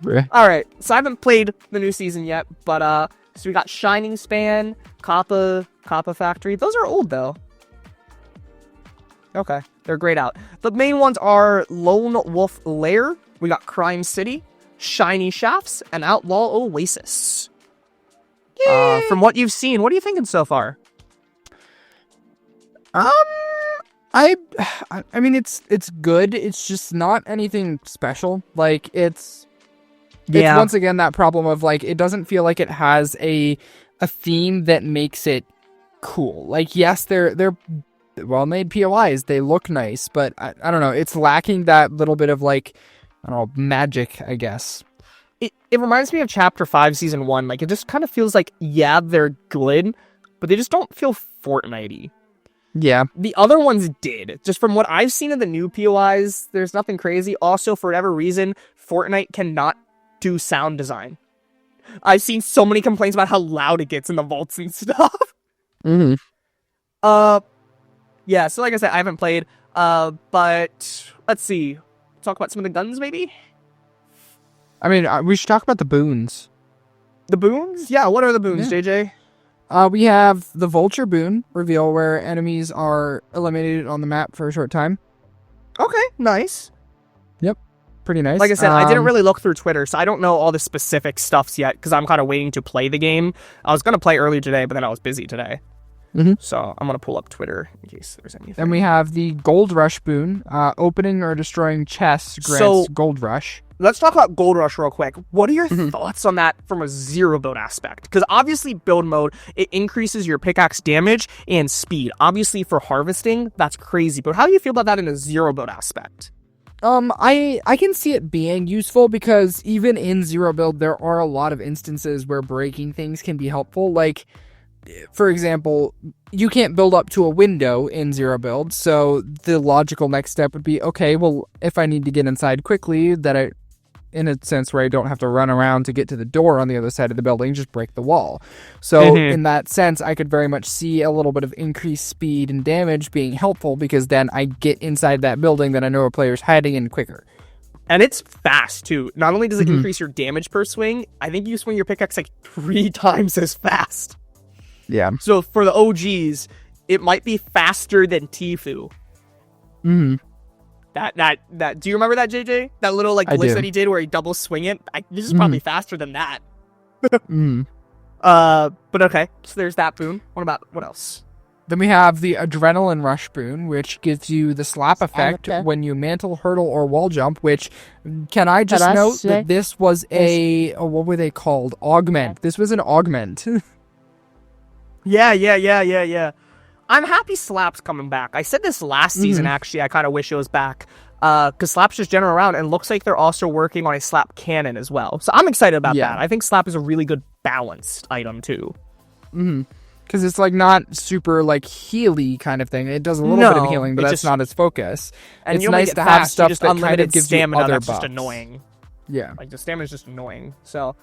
Alright, so I haven't played the new season yet, but so we got Shining Span, Kappa Factory. Those are old though. Okay, they're grayed out. The main ones are Lone Wolf Lair, we got Crime City, Shiny Shafts, and Outlaw Oasis. From what you've seen, what are you thinking so far? I mean, it's good. It's just not anything special. Like, it's once again that problem of like, it doesn't feel like it has a theme that makes it cool. Like, yes, they're well-made POIs. They look nice, but I don't know. It's lacking that little bit of like, I don't know, magic, I guess. It reminds me of Chapter 5, Season 1. Like, it just kind of feels like, yeah, they're good, but they just don't feel Fortnite-y. Yeah. The other ones did. Just from what I've seen of the new POIs, there's nothing crazy. Also, for whatever reason, Fortnite cannot do sound design. I've seen so many complaints about how loud it gets in the vaults and stuff. Uh, yeah. So like I said, I haven't played. But let's see. Talk about some of the guns, maybe. I mean, we should talk about the boons. The boons? Yeah. What are the boons, JJ? We have the Vulture boon reveal where enemies are eliminated on the map for a short time. Okay, nice. Yep, pretty nice. Like I said, I didn't really look through Twitter, so I don't know all the specific stuffs yet because I'm kind of waiting to play the game. I was gonna play earlier today, but then I was busy today. So I'm gonna pull up Twitter in case there's anything. Then we have the Gold Rush boon. Opening or destroying chests grants Gold Rush. Let's talk about Gold Rush real quick. What are your thoughts on that from a zero build aspect? Because obviously build mode, it increases your pickaxe damage and speed. Obviously for harvesting, that's crazy. But how do you feel about that in a zero build aspect? I can see it being useful because even in zero build, there are a lot of instances where breaking things can be helpful. Like, for example, you can't build up to a window in zero build. So the logical next step would be, okay, well, if I need to get inside quickly, in a sense where I don't have to run around to get to the door on the other side of the building, just break the wall. So in that sense, I could very much see a little bit of increased speed and damage being helpful because then I get inside that building that I know a player's hiding in quicker. And it's fast too. Not only does it increase your damage per swing, I think you swing your pickaxe like 3 times as fast. Yeah. So for the OGs, it might be faster than Tfue. That do you remember that, JJ? That little like glitch that he did where he double swing it? This is probably faster than that. But okay, so there's that boon. What else? Then we have the Adrenaline Rush boon, which gives you the slap effect when you mantle, hurdle, or wall jump, which, can I just note that this was what were they called? Augment. This was an augment. Yeah. I'm happy Slap's coming back. I said this last season, actually. I kind of wish it was back. Because Slap's just general around, and looks like they're also working on a Slap cannon as well. So I'm excited about that. I think Slap is a really good balanced item, too. Because it's like not super like healy kind of thing. It does a little bit of healing, but that's not its focus. And it's nice to have stuff that kind of gives stamina, you other that's buffs. just annoying. Yeah. Like, the stamina is just annoying. So,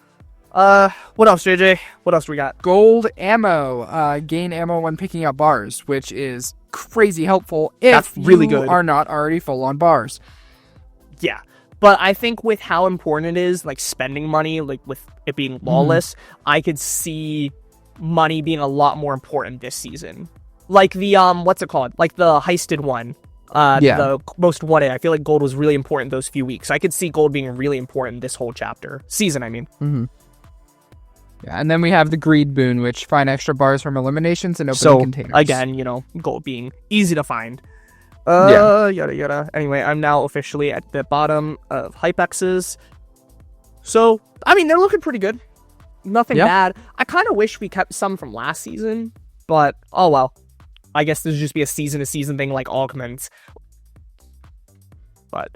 what else, JJ? What else do we got? Gold ammo. Gain ammo when picking up bars, which is crazy helpful if you are not already full on bars. Yeah. But I think with how important it is, like spending money, like with it being lawless, I could see money being a lot more important this season. Like the, what's it called? Like the heisted one. The most wanted. I feel like gold was really important those few weeks. I could see gold being really important this whole season, I mean. Yeah, and then we have the greed boon, which find extra bars from eliminations and opening containers. Again, gold being easy to find. Yada yada. Anyway, I'm now officially at the bottom of Hypexes. So, I mean, they're looking pretty good. Nothing bad. I kind of wish we kept some from last season, but oh well. I guess this would just be a season-to-season thing like augments. But,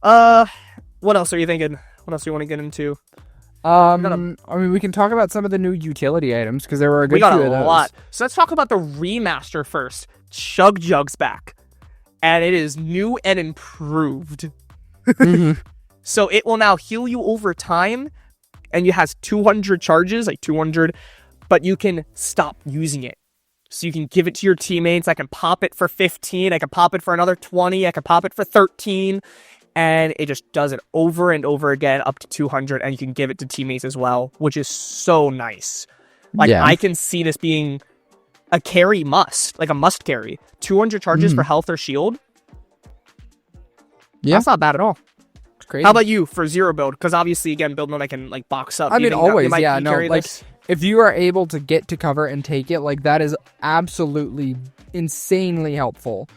what else are you thinking? What else do you want to get into? I mean, we can talk about some of the new utility items because there were a good few of those. We got a lot. So let's talk about the remaster first. Chug Jug's back, and it is new and improved. So it will now heal you over time, and it has 200 charges, like 200, but you can stop using it. So you can give it to your teammates. I can pop it for 15. I can pop it for another 20. I can pop it for 13. And it just does it over and over again up to 200. And you can give it to teammates as well, which is so nice. Like, I can see this being a carry must. Like a must carry. 200 charges for health or shield. Yeah. That's not bad at all. It's crazy. How about you for zero build? Because obviously, again, build mode I can like box up. I mean, always, if you are able to get to cover and take it, like that is absolutely insanely helpful.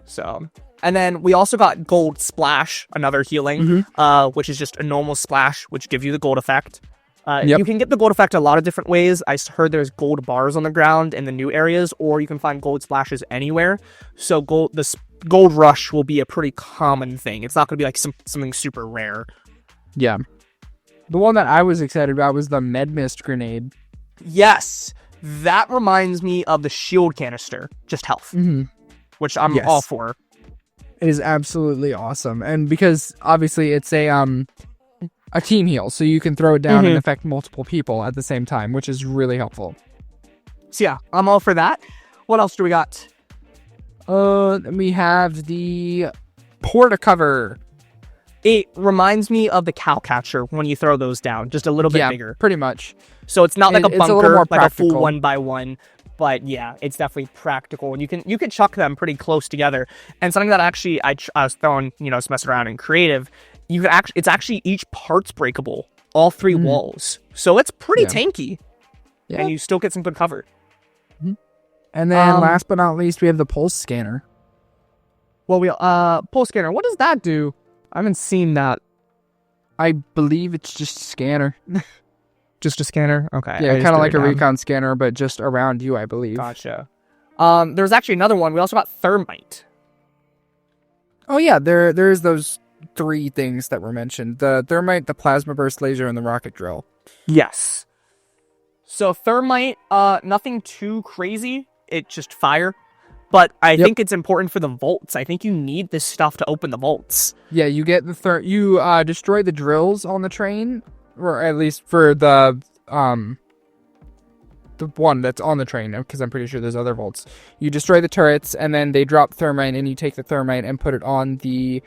So, and then we also got Gold Splash, another healing, which is just a normal splash, which gives you the gold effect. You can get the gold effect a lot of different ways. I heard there's gold bars on the ground in the new areas, or you can find gold splashes anywhere. So the gold rush will be a pretty common thing. It's not going to be like something super rare. Yeah. The one that I was excited about was the Med Mist grenade. Yes, that reminds me of the shield canister, just health, which I'm all for. It is absolutely awesome, and because obviously it's a team heal, so you can throw it down and affect multiple people at the same time, which is really helpful. So yeah, I'm all for that. What else do we got? We have the porta cover. It reminds me of the cow catcher when you throw those down, just a little bit bigger. Pretty much. So it's not like a It's bunker, a little more like a full practical. 1x1. But yeah, it's definitely practical, and you can chuck them pretty close together. And something that actually I was throwing, just messing around in creative. You can it's actually each part's breakable, all 3 walls. So it's pretty tanky, and you still get some good cover. And then last but not least, we have the pulse scanner. Well, pulse scanner. What does that do? I haven't seen that. I believe it's just a scanner. Just a scanner? Okay. Yeah, kind of like a recon scanner, but just around you, I believe. Gotcha. There's actually another one. We also got thermite. Oh yeah, there's those 3 things that were mentioned: the thermite, the plasma burst laser, and the rocket drill. Yes. So thermite, nothing too crazy. It's just fire. But I think it's important for the vaults. I think you need this stuff to open the vaults. Yeah, you get you destroy the drills on the train, or at least for the one that's on the train, because I'm pretty sure there's other vaults. You destroy the turrets, and then they drop thermite, and you take the thermite and put it on the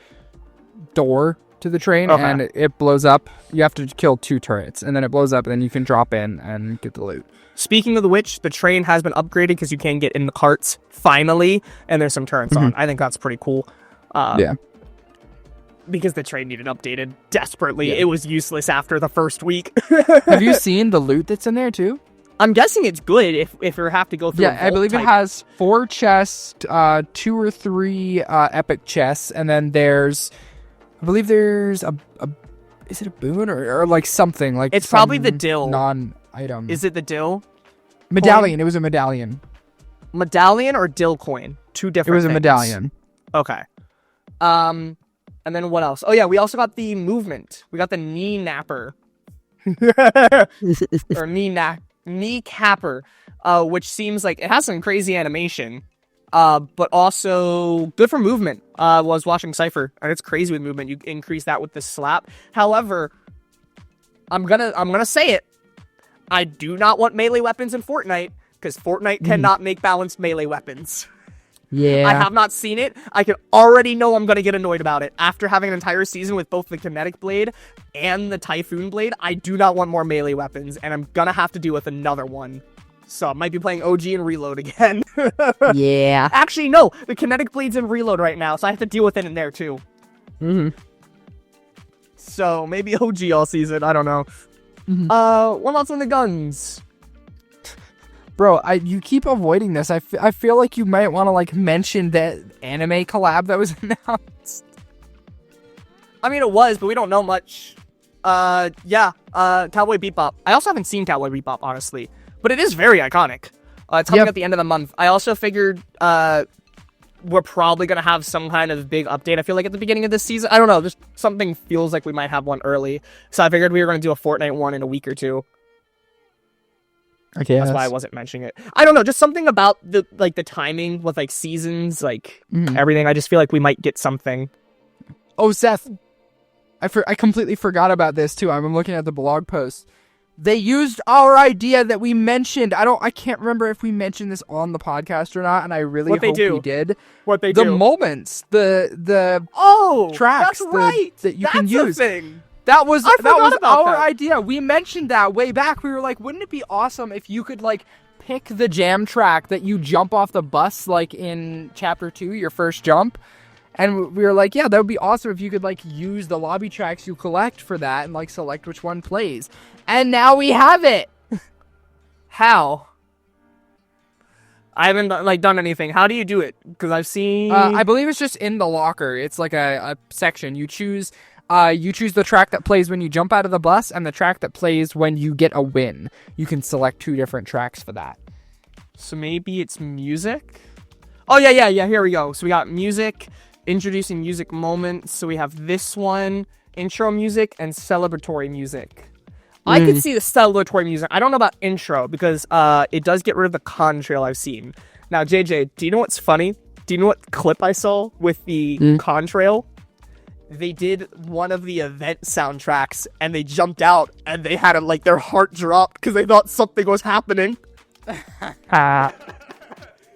door to the train, and it blows up. You have to kill 2 turrets, and then it blows up, and then you can drop in and get the loot. Speaking of the which, the train has been upgraded because you can get in the carts, finally, and there's some turrets on. I think that's pretty cool. Yeah. Because the train needed updated desperately. Yeah. It was useless after the first week. Have you seen the loot that's in there, too? I'm guessing it's good if you have to go through. Yeah, I believe it has 4 chests, 2 or 3 epic chests, and then I believe there's a is it a boon or like something like? It's probably the dill non-item. Is it the dill? Medallion. Coin? It was a medallion. Medallion or dill coin? 2 different. It was things. A medallion. Okay. And then what else? Oh yeah, we also got the movement. We got the knee napper. Or knee capper, which seems like it has some crazy animation, but also good for movement. Was watching Cypher, and it's crazy with movement. You increase that with the slap. However, I'm gonna say it. I do not want melee weapons in Fortnite, because Fortnite cannot make balanced melee weapons. Yeah. I have not seen it. I can already know I'm going to get annoyed about it. After having an entire season with both the Kinetic Blade and the Typhoon Blade, I do not want more melee weapons, and I'm going to have to deal with another one. So I might be playing OG and Reload again. Yeah. Actually, no. The Kinetic Blade's in Reload right now, so I have to deal with it in there, too. So maybe OG all season. I don't know. What else on the guns? Bro, you keep avoiding this. I feel like you might want to like mention that anime collab that was announced. I mean, it was, but we don't know much. Cowboy Bebop. I also haven't seen Cowboy Bebop, honestly, but it is very iconic. It's coming at the end of the month. I also figured we're probably gonna have some kind of big update. I feel like at the beginning of this season. I don't know. Just something feels like we might have one early. So I figured we were gonna do a Fortnite one in a week or 2. Okay, that's why I wasn't mentioning it. I don't know, just something about the timing with like seasons, like everything. I just feel like we might get something. Oh, Seth, I completely forgot about this too. I'm looking at the blog post. They used our idea that we mentioned. I can't remember if we mentioned this on the podcast or not, and I really hope we did. What they do? The moments, the tracks, that's right. that you can use. Thing. That was our that. idea. We mentioned that way back. We were like, wouldn't it be awesome if you could like pick the jam track that you jump off the bus like in chapter 2, your first jump? And we were like, yeah, that would be awesome if you could like use the lobby tracks you collect for that and like select which one plays. And now we have it. How? I haven't done anything. How do you do it? Because I've seen. I believe it's just in the locker. It's like a section. You choose the track that plays when you jump out of the bus and the track that plays when you get a win. You can select 2 different tracks for that. So maybe it's music? Oh, yeah. Here we go. So we got music, introducing music moments. So we have this one, intro music, and celebratory music. I could see the celebratory music. I don't know about intro because it does get rid of the contrail I've seen. Now, JJ, do you know what's funny? Do you know what clip I saw with the contrail? They did one of the event soundtracks and they jumped out and they had their heart drop because they thought something was happening.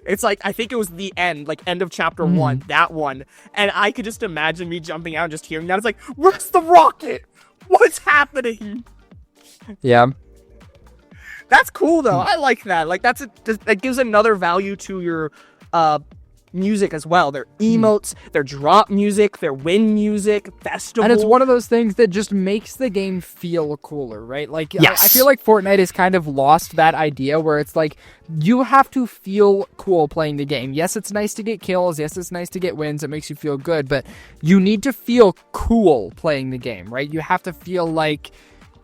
It's like, I think it was the end, like end of chapter 1, that one. And I could just imagine me jumping out and just hearing that. It's like, where's the rocket? What's happening? Yeah. That's cool though. I like that. Like that gives another value to your music as well. Their emotes, their drop music, their win music, festival. And it's one of those things that just makes the game feel cooler, right? Like, yes. I feel like Fortnite has kind of lost that idea where it's like, you have to feel cool playing the game. Yes, it's nice to get kills. Yes, it's nice to get wins. It makes you feel good, but you need to feel cool playing the game, right? You have to feel like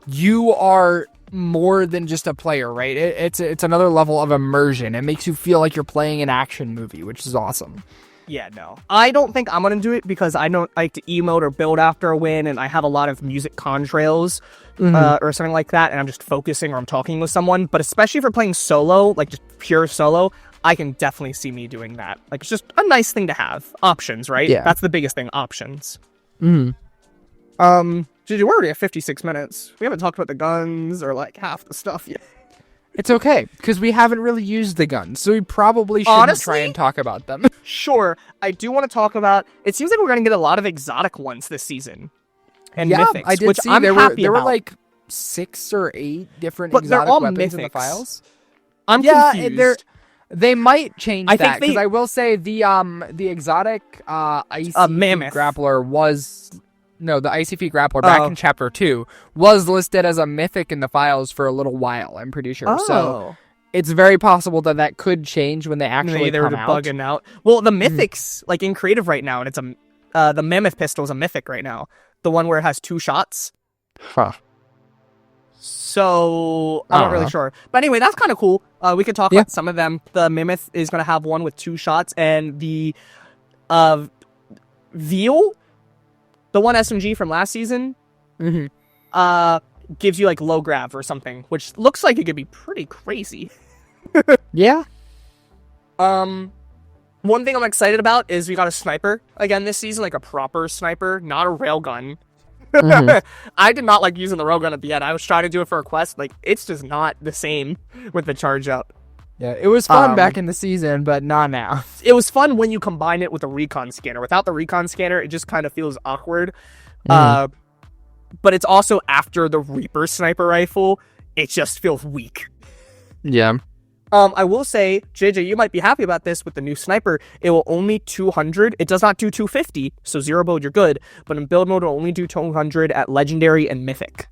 you are more than just a player, right? It's another level of immersion. It makes you feel like you're playing an action movie, which is awesome. Yeah, no. I don't think I'm going to do it because I don't like to emote or build after a win, and I have a lot of music contrails or something like that, and I'm just focusing or I'm talking with someone. But especially if you're playing solo, like just pure solo, I can definitely see me doing that. Like, it's just a nice thing to have. Options, right? Yeah. That's the biggest thing, options. We're already at 56 minutes. We haven't talked about the guns or like half the stuff yet. It's okay, because we haven't really used the guns, so we probably shouldn't try and talk about them. Sure, I do want to talk about... It seems like we're going to get a lot of exotic ones this season. And mythics, I did which see I'm there happy were about. like 6 or 8 different But they're exotic all weapons in the mythics. files. I'm confused. They might change I that, think because I will say the exotic icy mammoth grappler was... No, the icy feet grappler back in chapter 2 was listed as a mythic in the files for a little while, I'm pretty sure. So it's very possible that could change when they actually come out. Bugging out. Well, the mythics, like in creative right now, and it's the mammoth pistol is a mythic right now. The one where it has 2 shots. Huh. So I'm not really sure. But anyway, that's kind of cool. We could talk about some of them. The mammoth is going to have one with 2 shots, and the veal, the one SMG from last season, gives you like low grav or something, which looks like it could be pretty crazy. Yeah. One thing I'm excited about is we got a sniper again this season, like a proper sniper, not a railgun. I did not like using the railgun at the end. I was trying to do it for a quest. Like, it's just not the same with the charge up. Yeah, it was fun back in the season, but not now. It was fun when you combine it with a recon scanner. Without the recon scanner, it just kind of feels awkward. But it's also after the Reaper sniper rifle, it just feels weak. Yeah. I will say, JJ, you might be happy about this with the new sniper. It will only 200. It does not do 250, so zero build, you're good. But in build mode, it will only do 200 at legendary and mythic.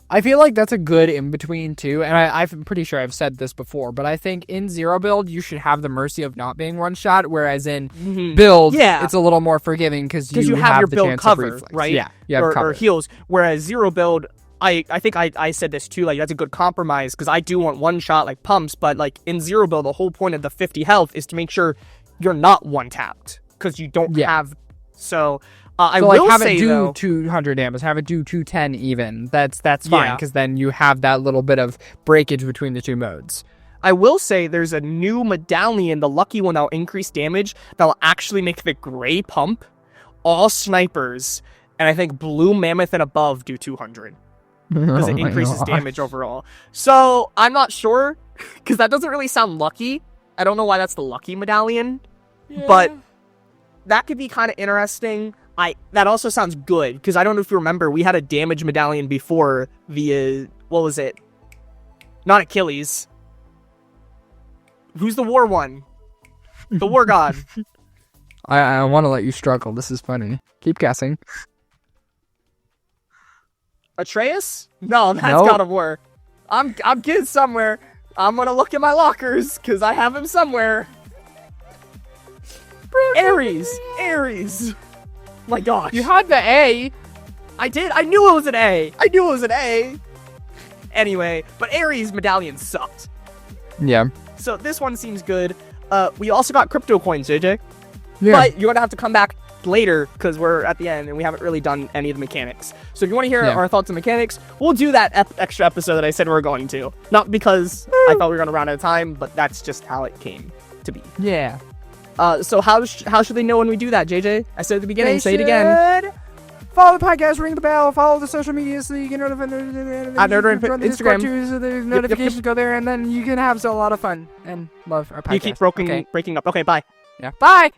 I feel like that's a good in-between, too, and I'm pretty sure I've said this before, but I think in zero build, you should have the mercy of not being one-shot, whereas in build, it's a little more forgiving because you have your the build chance cover, of reflex. right? Yeah, you have cover. Or heals, whereas zero build, I think I said this too, like, that's a good compromise, because I do want one-shot, like, pumps, but, like, in zero build, the whole point of the 50 health is to make sure you're not one-tapped, because you don't have... So... I will have say, it do though, 200 damage, have it do 210 even. That's fine, because then you have that little bit of breakage between the two modes. I will say there's a new medallion, the lucky one, that'll increase damage, that'll actually make the gray pump. All snipers, and I think blue mammoth and above do 200. Because it increases damage overall. So, I'm not sure, because that doesn't really sound lucky. I don't know why that's the lucky medallion, but that could be kind of interesting. That also sounds good, because I don't know if you remember, we had a damage medallion before the, what was it? Not Achilles. Who's the war one? The war god. I want to let you struggle. This is funny. Keep guessing. Atreus? No, that's God of War. I'm getting somewhere. I'm gonna look in my lockers, because I have him somewhere. Ares. My gosh. You had the A. I did. I knew it was an A. Anyway, but Ares medallion sucked. Yeah. So this one seems good. We also got crypto coins, JJ. Yeah. But you're gonna have to come back later, because we're at the end and we haven't really done any of the mechanics. So if you want to hear our thoughts on mechanics, we'll do that extra episode that I said we were going to. Not because I thought we were gonna run out of time, but that's just how it came to be. Yeah. So how should they know when we do that, JJ? I said at the beginning, say it again. Follow the podcast, ring the bell, follow the social media so you can At Nerdrant Instagram. So there's notifications go there, and then you can have a lot of fun and love our podcast. You keep breaking up. Okay, bye. Yeah. Bye.